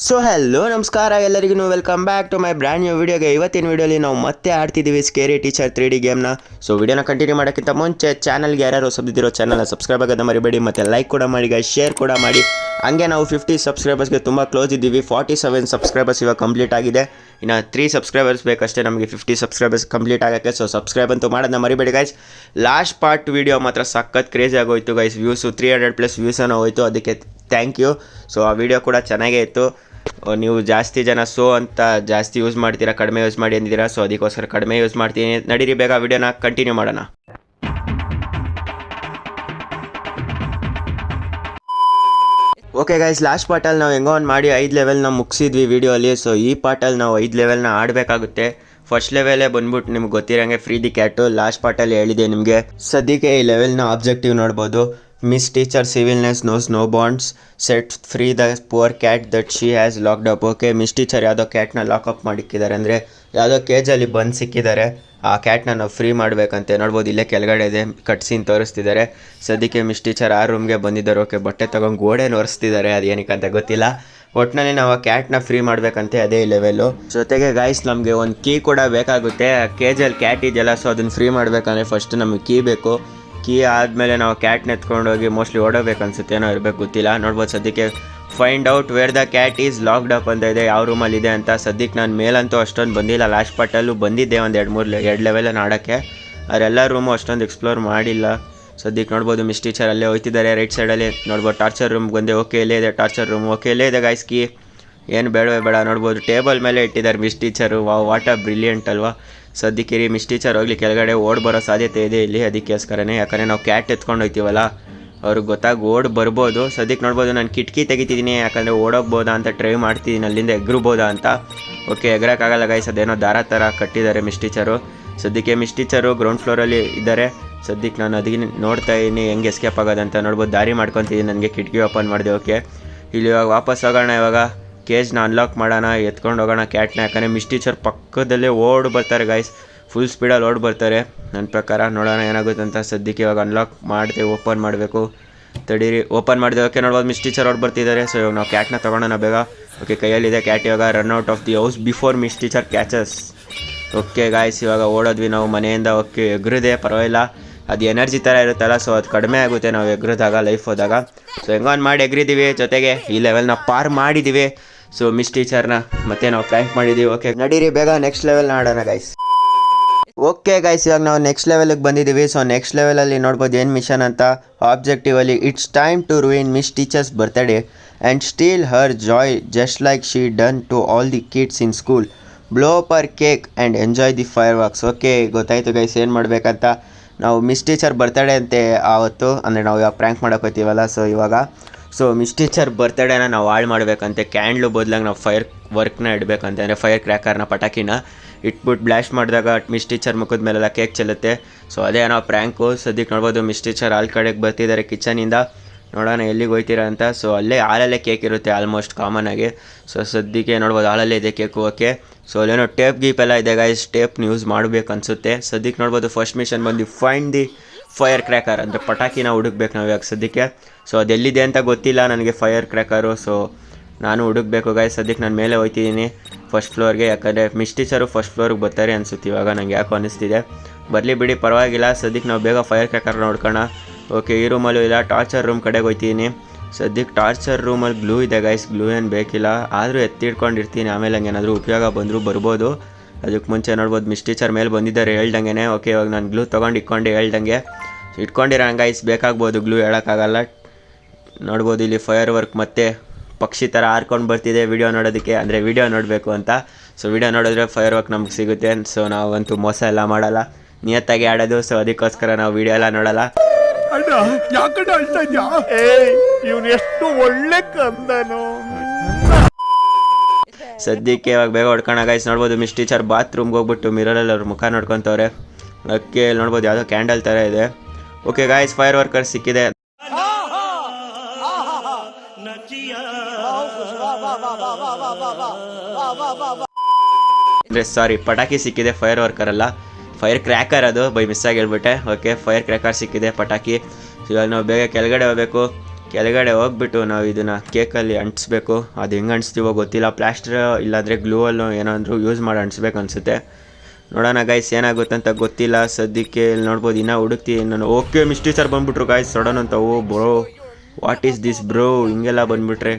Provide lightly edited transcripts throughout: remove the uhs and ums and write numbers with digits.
So hello ನಮಸ್ಕಾರ ಎಲ್ಲರಿಗೂ welcome back to my brand new ವಿಡಿಯೋಗೆ. ಇವತ್ತಿನ ವಿಡಿಯೋಲಿ ನಾವು ಮತ್ತೆ ಆಡ್ತಿದ್ದೀವಿ ಸ್ಕೇರಿ ಟೀಚರ್ 3D ಗೇಮ್ನ. ಸೊ ವಿಡಿಯೋನ ಕಂಟಿನ್ಯೂ ಮಾಡೋಕ್ಕಿಂತ ಮುಂಚೆ ಚಾನಲ್ಗೆ ಯಾರು ಹೊಸದಿರೋ ಚಾನಲ್ನ ಸಬ್ಸ್ಕ್ರೈಬ್ ಆಗೋದು ಮರಿಬೇಡಿ, ಮತ್ತು ಲೈಕ್ ಕೂಡ ಮಾಡಿ ಗೈಸ್, ಶೇರ್ ಕೂಡ ಮಾಡಿ. ಹಂಗೆ ನಾವು 50 ಸಬ್ಸ್ಕ್ರೈಬರ್ಸ್ಗೆ ತುಂಬ ಕ್ಲೋಸ್ ಇದ್ದೀವಿ. 47 ಸಬ್ಸ್ಕ್ರೈಬರ್ಸ್ ಇವಾಗ ಕಂಪ್ಲೀಟ್ ಆಗಿದೆ. ಇನ್ನು 3 ಸಬ್ಸ್ಕ್ರೈಬರ್ಸ್ ಬೇಕಷ್ಟೇ ನಮಗೆ 50 ಸಬ್ಸ್ಕ್ರೈಬರ್ಸ್ ಕಂಪ್ಲೀಟ್ ಆಗೋಕ್ಕೆ. ಸೊ ಸಬ್ಸ್ಕ್ರೈಬ್ ಅಂತೂ ಮಾಡೋದನ್ನ ಮರಿಬೇಡಿ ಗೈಸ್. ಲಾಸ್ಟ್ ಪಾರ್ಟ್ ವಿಡಿಯೋ ಮಾತ್ರ ಸಖತ್ ಕ್ರೇಜಿ ಆಗೋಯ್ತು ಗೈಸ್. ವ್ಯೂಸು 300+ ವ್ಯೂಸನ್ನು ಹೋಯಿತು, ಅದಕ್ಕೆ ಥ್ಯಾಂಕ್ ಯು. ಸೊ ಆ ವಿಡಿಯೋ ಕೂಡ ಚೆನ್ನಾಗೇ ಇತ್ತು. ನೀವು ಜಾಸ್ತಿ ಜನ ಅಂತ ಜಾಸ್ತಿ ಯೂಸ್ ಮಾಡ್ತೀರಾ, ಕಡಿಮೆ ಯೂಸ್ ಮಾಡಿ ಅಂದಿದ್ದೀರಾ. ಸೊ ಅದಕ್ಕೋಸ್ಕರ ಕಡಿಮೆ ಯೂಸ್ ಮಾಡ್ತೀನಿ. ನಡೀರಿ ಬೇಗ ವಿಡಿಯೋನ ಕಂಟಿನ್ಯೂ ಮಾಡೋಣ. ಓಕೆ ಗೈಸ್, ಲಾಸ್ಟ್ ಪಾರ್ಟಲ್ಲಿ ನಾವು ಹೆಂಗೋ ಒಂದು ಮಾಡಿ 5 ಲೆವೆಲ್ನ ಮುಗಿಸಿದ್ವಿ ವಿಡಿಯೋಲಿ. ಸೊ ಈ ಪಾರ್ಟಲ್ಲಿ ನಾವು 5 ಲೆವೆಲ್ನ ಆಡಬೇಕಾಗುತ್ತೆ. ಫಸ್ಟ್ ಲೆವೆಲೇ ಬಂದ್ಬಿಟ್ಟು ನಿಮ್ಗೆ ಗೊತ್ತಿರೋಂಗೆ ಫ್ರೀ ದಿ ಕ್ಯಾಟು. ಲಾಸ್ಟ್ ಪಾರ್ಟಲ್ಲಿ ಹೇಳಿದೆ ನಿಮಗೆ. ಸದ್ಯಕ್ಕೆ ಈ ಲೆವೆಲ್ನ ಆಬ್ಜೆಕ್ಟಿವ್ ನೋಡ್ಬೋದು. Miss teacher civilness knows no bounds, set free the poor cat that she has locked up. Okay, miss teacher ಯಾವುದೋ ಕ್ಯಾಟ್ನ ಲಾಕಪ್ ಮಾಡಿಕ್ಕಿದ್ದಾರೆ, ಅಂದರೆ ಯಾವುದೋ ಕೇಜಲ್ಲಿ ಬಂದು ಸಿಕ್ಕಿದ್ದಾರೆ. ಆ ಕ್ಯಾಟ್ನ ನಾವು ಫ್ರೀ ಮಾಡಬೇಕಂತೆ. ನೋಡ್ಬೋದು ಇಲ್ಲೇ ಕೆಳಗಡೆ ಇದೆ, ಕಟ್ಸಿನ್ ತೋರಿಸ್ತಿದ್ದಾರೆ. ಸದ್ಯಕ್ಕೆ ಮಿಸ್ ಟೀಚರ್ ಆ ರೂಮ್ಗೆ ಬಂದಿದ್ದಾರೆ. ಓಕೆ, ಬಟ್ಟೆ ತೊಗೊಂಡು ಗೋಡೆ ಒರೆಸ್ತಿದ್ದಾರೆ, ಅದು ಏನಕ್ಕೆ ಅಂತ ಗೊತ್ತಿಲ್ಲ. ಒಟ್ಟಿನಲ್ಲಿ ನಾವು ಆ ಕ್ಯಾಟ್ನ ಫ್ರೀ ಮಾಡಬೇಕಂತೆ, ಅದೇ ಲೆವೆಲ್ಲು. ಜೊತೆಗೆ ಗೈಸ್ ನಮಗೆ ಒಂದು ಕೀ ಕೂಡ ಬೇಕಾಗುತ್ತೆ. ಆ ಕೇಜಲ್ಲಿ ಕ್ಯಾಟ್ ಇದೆಯಲ್ಲ, ಸೊ ಅದನ್ನು ಫ್ರೀ ಮಾಡಬೇಕಂದ್ರೆ ಫಸ್ಟ್ ನಮಗೆ ಕೀ ಬೇಕು. ಕೀ ಆದಮೇಲೆ ನಾವು ಕ್ಯಾಟ್ನ ಎತ್ಕೊಂಡೋಗಿ ಮೋಸ್ಟ್ಲಿ ಓಡೋಬೇಕು ಅನ್ಸುತ್ತೆ, ಏನೋ ಇರಬೇಕು, ಗೊತ್ತಿಲ್ಲ. ನೋಡ್ಬೋದು ಸದ್ಯಕ್ಕೆ find out where the cat is locked up ಅಂತ ಇದೆ, ಯಾವ ರೂಮಲ್ಲಿ ಇದೆ ಅಂತ. ಸದ್ಯಕ್ಕೆ ನಾನು ಮೇಲಂತೂ ಅಷ್ಟೊಂದು ಬಂದಿಲ್ಲ. ಲಾಸ್ಟ್ ಪಾರ್ಟಲ್ಲೂ ಬಂದಿದ್ದೆ ಒಂದು 2 ಲೆವೆಲನ್ನು ಆಡೋಕ್ಕೆ. ಅವರೆಲ್ಲ ರೂಮು ಅಷ್ಟೊಂದು ಎಕ್ಸ್ಪ್ಲೋರ್ ಮಾಡಿಲ್ಲ. ಸದ್ಯಕ್ಕೆ ನೋಡ್ಬೋದು ಮಿಸ್ ಟೀಚರ್ ಅಲ್ಲೇ ಹೋಗ್ತಿದ್ದಾರೆ. ರೈಟ್ ಸೈಡಲ್ಲಿ ನೋಡ್ಬೋದು ಟಾರ್ಚರ್ ರೂಮ್ಗೆ ಬಂದೆ. ಓಕೆ, ಇಲ್ಲೇ ಇದೆ ಟಾರ್ಚರ್ ರೂಮ್. ಓಕೆ, ಇಲ್ಲೇ ಇದೆ ಗೈಸ್ ಕೀ. ಏನು ಬೇಡವೇ ಬೇಡ. ನೋಡ್ಬೋದು ಟೇಬಲ್ ಮೇಲೆ ಇಟ್ಟಿದ್ದಾರೆ miss teacher. What a brilliant ಅಲ್ವಾ. ಸದ್ಯಕ್ಕೆ ರೀ ಮಿಸ್ ಟೀಚರ್ ಹೋಗ್ಲಿ ಕೆಳಗಡೆ ಓಡ್ ಬರೋ ಸಾಧ್ಯತೆ ಇದೆ ಇಲ್ಲಿ, ಅದಕ್ಕೋಸ್ಕರನೇ. ಯಾಕಂದರೆ ನಾವು ಕ್ಯಾಟ್ ಎತ್ಕೊಂಡು ಹೋಗ್ತೀವಲ್ಲ, ಅವ್ರಿಗೆ ಗೊತ್ತಾಗಿ ಓಡ್ ಬರ್ಬೋದು. ಸದ್ಯಕ್ಕೆ ನೋಡ್ಬೋದು ನಾನು ಕಿಟಕಿ ತೆಗಿತಿದ್ದೀನಿ, ಯಾಕಂದರೆ ಓಡೋಗ್ಬೋದಾ ಅಂತ ಟ್ರೈ ಮಾಡ್ತಿದ್ದೀನಿ, ಅಲ್ಲಿಂದ ಎಗ್ರಬೋದಾ ಅಂತ. ಓಕೆ, ಎಗ್ರಕ್ಕಾಗಲ್ಲ ಗೈಸ್, ಅದೇನೋ ದಾರ ಥರ ಕಟ್ಟಿದ್ದಾರೆ ಮಿಸ್ ಟೀಚರು. ಸದ್ಯಕ್ಕೆ ಮಿಸ್ ಟೀಚರು ಗ್ರೌಂಡ್ ಫ್ಲೋರಲ್ಲಿ ಇದ್ದಾರೆ. ಸದ್ಯಕ್ಕೆ ನಾನು ಅದಕ್ಕೆ ನೋಡ್ತಾ ಇದ್ದೀನಿ ಹೆಂಗೆ ಎಸ್ಕೇಪ್ ಆಗೋದಂತ. ನೋಡ್ಬೋದು ದಾರಿ ಮಾಡ್ಕೊತಿದ್ದೀನಿ, ನನಗೆ ಕಿಟಕಿ ಓಪನ್ ಮಾಡಿದೆ. ಓಕೆ, ಇಲ್ಲಿ ಇವಾಗ ವಾಪಸ್ ಹೋಗೋಣ. ಇವಾಗ ಕೇಜ್ನ ಅನ್ಲಾಕ್ ಮಾಡೋಣ, ಎತ್ಕೊಂಡು ಹೋಗೋಣ ಕ್ಯಾಟ್ನ. ಯಾಕಂದರೆ ಮಿಸ್ ಟೀಚರ್ ಪಕ್ಕದಲ್ಲೇ ಓಡ್ ಬರ್ತಾರೆ ಗೈಸ್, ಫುಲ್ ಸ್ಪೀಡಲ್ಲಿ ಓಡ್ ಬರ್ತಾರೆ ನನ್ನ ಪ್ರಕಾರ. ನೋಡೋಣ ಏನಾಗುತ್ತೆ ಅಂತ. ಸದ್ಯಕ್ಕೆ ಇವಾಗ ಅನ್ಲಾಕ್ ಮಾಡಿದೆ, ಓಪನ್ ಮಾಡಬೇಕು. ತಡೀರಿ, ಓಪನ್ ಮಾಡಿದೆ. ಓಕೆ, ನೋಡ್ಬೋದು ಮಿಸ್ ಟೀಚರ್ ಓಡ್ ಬರ್ತಿದ್ದಾರೆ. ಸೊ ಇವಾಗ ನಾವು ಕ್ಯಾಟ್ನ ತೊಗೊಳೋಣ ಬೇಗ. ಓಕೆ, ಕೈಯಲ್ಲಿದೆ ಕ್ಯಾಟ್. ಇವಾಗ run out of the house before miss teacher catches. Okay guys, ಇವಾಗ ಓಡೋದ್ವಿ ನಾವು ಮನೆಯಿಂದ. ಓಕೆ, ಎಗ್ರಿದೆ, ಪರವಾಗಿಲ್ಲ. ಅದು ಎನರ್ಜಿ ಥರ ಇರುತ್ತಲ್ಲ, ಸೊ ಅದು ಕಡಿಮೆ ಆಗುತ್ತೆ ನಾವು ಎಗ್ರಿದಾಗ, ಲೈಫ್ ಹೋದಾಗ. ಸೊ ಹೆಂಗೊಂದು ಮಾಡಿ ಎಗ್ರಿದ್ದೀವಿ, ಜೊತೆಗೆ ಈ ಲೆವೆಲ್ನ ಪಾರ್ ಮಾಡಿದ್ದೀವಿ. ಸೊ ಮಿಸ್ ಟೀಚರ್ನ ಮತ್ತೆ ನಾವು ಪ್ರ್ಯಾಂಕ್ ಮಾಡಿದ್ದೀವಿ. ಓಕೆ, ನಡೀರಿ ಬೇಗ ನೆಕ್ಸ್ಟ್ ಲೆವೆಲ್ನ ಆಡೋಣ ಗೈಸ್. ಓಕೆ ಗೈಸ್, ಇವಾಗ ನಾವು ನೆಕ್ಸ್ಟ್ ಲೆವೆಲಿಗೆ ಬಂದಿದ್ದೀವಿ. ಸೊ ನೆಕ್ಸ್ಟ್ ಲೆವೆಲಲ್ಲಿ ನೋಡ್ಬೋದು ಏನು ಮಿಷನ್ ಅಂತ. ಆಬ್ಜೆಕ್ಟಿವಲ್ಲಿ it's time to ruin miss teacher's birthday and steal her joy just like she done to all the kids in school. Blow up her cake and enjoy the fireworks. Okay, ಗೊತ್ತಾಯಿತು guys ಏನು ಮಾಡಬೇಕಂತ. ನಾವು miss teacher birthday ಅಂತೆ ಆವತ್ತು, ಅಂದರೆ ನಾವು ಇವಾಗ prank ಮಾಡೋಕೆ ಹೋಗ್ತೀವಲ್ಲ. ಸೊ ಮಿಸ್ ಟೀಚರ್ ಬರ್ತಡೇನ ನಾವು ಹಾಳು ಮಾಡಬೇಕಂತೆ. ಕ್ಯಾಂಡ್ಲು ಬದಲಾಗಿ ನಾವು ಫೈರ್ ವರ್ಕ್ನ ಇಡಬೇಕಂತೆ, ಅಂದರೆ ಫೈರ್ ಕ್ರ್ಯಾಕರ್ನ, ಪಟಾಕಿನ ಇಟ್ಬಿಟ್ಟು ಬ್ಲಾಸ್ಟ್ ಮಾಡಿದಾಗ ಮಿಸ್ ಟೀಚರ್ ಮುಖದ ಮೇಲೆಲ್ಲ ಕೇಕ್ ಚೆಲ್ಲುತ್ತೆ. ಸೊ ಅದೇ ನಾವು ಪ್ರ್ಯಾಂಕು. ಸದ್ಯಕ್ಕೆ ನೋಡ್ಬೋದು ಮಿಸ್ ಟೀಚರ್ ಹಾಲ್ ಕಡೆಗೆ ಬರ್ತಿದ್ದಾರೆ ಕಿಚನಿಂದ. ನೋಡೋಣ ಎಲ್ಲಿಗೆ ಹೋಗ್ತೀರಾ ಅಂತ. ಸೊ ಹಾಲಲ್ಲೇ ಕೇಕ್ ಇರುತ್ತೆ ಆಲ್ಮೋಸ್ಟ್ ಕಾಮನ್ ಆಗಿ. ಸೊ ಸದ್ಯಕ್ಕೆ ನೋಡ್ಬೋದು ಹಾಲಲ್ಲೇ ಇದೆ ಕೇಕು. ಓಕೆ, ಸೊ ಅಲ್ಲೇನೋ ಟೇಪ್ ಗೀಪ್ ಎಲ್ಲ ಇದೆ ಗೈಸ್, ಟೇಪ್ನ ಯೂಸ್ ಮಾಡಬೇಕು ಅನಿಸುತ್ತೆ. ಸದ್ಯಕ್ಕೆ ನೋಡ್ಬೋದು ಫಸ್ಟ್ ಮಿಷನ್ ಬಂದು ಫೈಂಡ್ ದಿ ಫೈರ್ ಕ್ರ್ಯಾಕರ್, ಅಂದರೆ ಪಟಾಕಿನ ಹುಡುಕ್ಬೇಕು ನಾವು ಇವಾಗ ಸದ್ಯಕ್ಕೆ. ಸೊ ಅದೆಲ್ಲಿದೆ ಅಂತ ಗೊತ್ತಿಲ್ಲ ನನಗೆ ಫೈರ್ ಕ್ರ್ಯಾಕರು. ಸೊ ನಾನು ಹುಡುಕ್ಬೇಕು ಗೈಸ್. ಸದ್ಯಕ್ಕೆ ನಾನು ಮೇಲೆ ಹೋಗ್ತಿದ್ದೀನಿ ಫಸ್ಟ್ ಫ್ಲೋರ್ಗೆ, ಯಾಕಂದರೆ ಮಿಸ್ ಟೀಚರು ಫಸ್ಟ್ ಫ್ಲೋರ್ಗೆ ಬರ್ತಾರೆ ಅನಿಸುತ್ತೆ ಇವಾಗ, ನನಗೆ ಯಾಕೋ ಅನ್ನಿಸ್ತಿದೆ. ಬರಲಿ ಬಿಡಿ, ಪರವಾಗಿಲ್ಲ. ಸದ್ಯಕ್ಕೆ ನಾವು ಬೇಗ ಫೈರ್ ಕ್ರ್ಯಾಕರ್ ನೋಡ್ಕೋಣ. ಓಕೆ, ಈ ರೂಮಲ್ಲೂ ಇಲ್ಲ. ಟಾರ್ಚರ್ ರೂಮ್ ಕಡೆಗೆ ಹೋಗ್ತೀನಿ. ಸದ್ಯಕ್ಕೆ ಟಾರ್ಚರ್ ರೂಮಲ್ಲಿ ಗ್ಲೂ ಇದೆ ಗೈಸ್, ಗ್ಲೂ ಏನು ಬೇಕಿಲ್ಲ, ಆದರೂ ಎತ್ತಿಡ್ಕೊಂಡಿರ್ತೀನಿ. ಆಮೇಲೆ ಹಂಗೆ ಏನಾದರೂ ಉಪಯೋಗ ಬಂದರೂ ಬರ್ಬೋದು. ಅದಕ್ಕೆ ಮುಂಚೆ ನೋಡ್ಬೋದು ಮಿಸ್ ಟೀಚರ್ ಮೇಲೆ ಬಂದಿದ್ದಾರೆ ಹೇಳ್ದಂಗೆ. ಓಕೆ, ಇವಾಗ ನಾನು ಗ್ಲೂ ತೊಗೊಂಡು ಹೇಳ್ದಂಗೆ ಇಟ್ಕೊಂಡಿರೋ ಗೈಸ್, ಬೇಕಾಗ್ಬೋದು ಗ್ಲೂ, ಹೇಳೋಕ್ಕಾಗಲ್ಲ. ನೋಡ್ಬೋದು ಇಲ್ಲಿ ಫೈರ್ ವರ್ಕ್ ಮತ್ತು ಪಕ್ಷಿ ಥರ ಹಾರ್ಕೊಂಡು ಬರ್ತಿದೆ ವಿಡಿಯೋ ನೋಡೋದಕ್ಕೆ, ಅಂದರೆ ವಿಡಿಯೋ ನೋಡಬೇಕು ಅಂತ. ಸೊ ವಿಡಿಯೋ ನೋಡಿದ್ರೆ ಫೈರ್ ವರ್ಕ್ ನಮ್ಗೆ ಸಿಗುತ್ತೆ. ಸೊ ನಾವಂತೂ ಮೋಸ ಎಲ್ಲ ಮಾಡಲ್ಲ, ನಿಯತ್ತಾಗಿ ಆಡೋದು. ಸೊ ಅದಕ್ಕೋಸ್ಕರ ನಾವು ವಿಡಿಯೋ ಎಲ್ಲ ನೋಡಲ್ಲ. ಅಣ್ಣ ಯಾಕಂಡ ಅಳ್ತಾ ಇದ್ಯಾ? ಇವನು ಎಷ್ಟು ಒಳ್ಳೆ ಕಂದನು. ಸದ್ಯಕ್ಕೆ ಇವಾಗ ಬೇಗ ಹೊಡ್ಕೋಣ ಗೈಸ್. ನೋಡ್ಬೋದು ಮಿಸ್ ಟೀಚರ್ ಬಾತ್ರೂಮ್ಗೆ ಹೋಗ್ಬಿಟ್ಟು ಮಿರರಲ್ಲಿ ಅವ್ರ ಮುಖ ನೋಡ್ಕೊತವ್ರೆ. ಅದಕ್ಕೆ ನೋಡ್ಬೋದು ಯಾವುದೋ ಕ್ಯಾಂಡಲ್ ಥರ ಇದೆ. ಓಕೆ ಗೈಸ್, ಫೈರ್ ವರ್ಕರ್ ಸಿಕ್ಕಿದೆ. ಅಂದರೆ ಸಾರಿ, ಪಟಾಕಿ ಸಿಕ್ಕಿದೆ, ಫೈರ್ ವರ್ಕರ್ ಅಲ್ಲ, ಫೈರ್ ಕ್ರ್ಯಾಕರ್ ಅದು, ಬೈ ಮಿಸ್ಸಾಗಿ ಹೇಳ್ಬಿಟ್ಟೆ. ಓಕೆ, ಫೈರ್ ಕ್ರ್ಯಾಕರ್ ಸಿಕ್ಕಿದೆ, ಪಟಾಕಿ. ಇವಾಗ ನಾವು ಬೇಗ ಕೆಳಗಡೆ ಹೋಗಬೇಕು. ಕೆಳಗಡೆ ಹೋಗ್ಬಿಟ್ಟು ನಾವು ಇದನ್ನು ಕೇಕಲ್ಲಿ ಅಂಟಿಸ್ಬೇಕು. ಅದು ಹೆಂಗೆ ಅಂಟಿಸ್ತೀವೋ ಗೊತ್ತಿಲ್ಲ, ಪ್ಲಾಸ್ಟರ್ ಇಲ್ಲಾಂದರೆ ಗ್ಲೂವಲ್ಲೋ ಏನಾದರೂ ಯೂಸ್ ಮಾಡಿ ಅಂಟಿಸ್ಬೇಕು ಅನಿಸುತ್ತೆ. ನೋಡೋಣ ಗಾಯ್ಸ್ ಏನಾಗುತ್ತೆ ಅಂತ ಗೊತ್ತಿಲ್ಲ. ಸದ್ಯಕ್ಕೆ ಇಲ್ಲಿ ನೋಡ್ಬೋದು, ಇನ್ನೂ ಹುಡುಕ್ತೀನಿ ನಾನು. ಓಕೆ ಮಿಸ್ಟಿ ಸರ್ ಬಂದುಬಿಟ್ರು ಗಾಯ್ಸ್ ಸಡನ್ ಅಂತ. Oh bro what is this bro, ಹಿಂಗೆಲ್ಲ ಬಂದುಬಿಟ್ರೆ.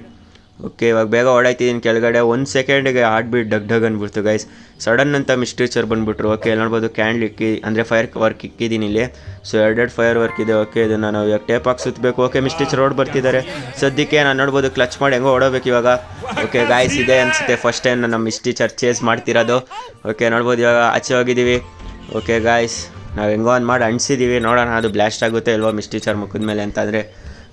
ಓಕೆ ಇವಾಗ ಬೇಗ ಓಡಾಯ್ತಿದ್ದೀನಿ ಕೆಳಗಡೆ. 1 ಸೆಕೆಂಡಿಗೆ ಹಾರ್ಟ್ ಬೀಟ್ ಡಗ್ ಅಂದ್ಬಿಡ್ತು ಗಾಯ್ಸ್. ಸಡನ್ ಅಂತ ಮಿಸ್ಟ್ರಿ ಸರ್ ಬಂದುಬಿಟ್ರು. ಓಕೆ ನೋಡ್ಬೋದು ಕ್ಯಾಂಡ್ಲ್ ಇಕ್ಕಿ ಅಂದರೆ ಫೈರ್ ವರ್ಕ್ ಇಕ್ಕಿದ್ದೀನಿ ಇಲ್ಲಿ. ಸೊ 2 ಫೈರ್ ವರ್ಕ್ ಇದೆ. ಓಕೆ ಇದನ್ನು ನಾವು ಇವಾಗ ಟೇಪ್ ಹಾಕಿ ಸುತ್ತಬೇಕು. ಓಕೆ ಮಿಸ್ಟ್ರಿ ಸರ್ ಓಡ್ ಬರ್ತಿದ್ದಾರೆ. ಸದ್ಯಕ್ಕೆ ನಾನು ನೋಡ್ಬೋದು ಕ್ಲಚ್ ಮಾಡಿ ಹೆಂಗೋ ಓಡೋಬೇಕು ಇವಾಗ. ಓಕೆ ಗಾಯ್ಸ್ ಇದೆ ಅನಿಸುತ್ತೆ ಫಸ್ಟ್ ಟೈಮ್ ನಮ್ಮ ಮಿಸ್ಟ್ರಿ ಸರ್ ಚೇಸ್ ಮಾಡ್ತಿರೋದು. ಓಕೆ ನೋಡ್ಬೋದು ಇವಾಗ ಆಚೆ ಹೋಗಿದ್ದೀವಿ. ಓಕೆ ಗಾಯ್ಸ್ ನಾವು ಹೆಂಗೋ ಒಂದು ಮಾಡಿ ಅಂಟಿಸಿದ್ದೀವಿ. ನೋಡೋಣ ಅದು ಬ್ಲಾಸ್ಟ್ ಆಗುತ್ತೆ ಇಲ್ವೋ ಮಿಸ್ಟ್ರಿ ಸರ್ ಮುಖದ ಮೇಲೆ ಅಂತಂದರೆ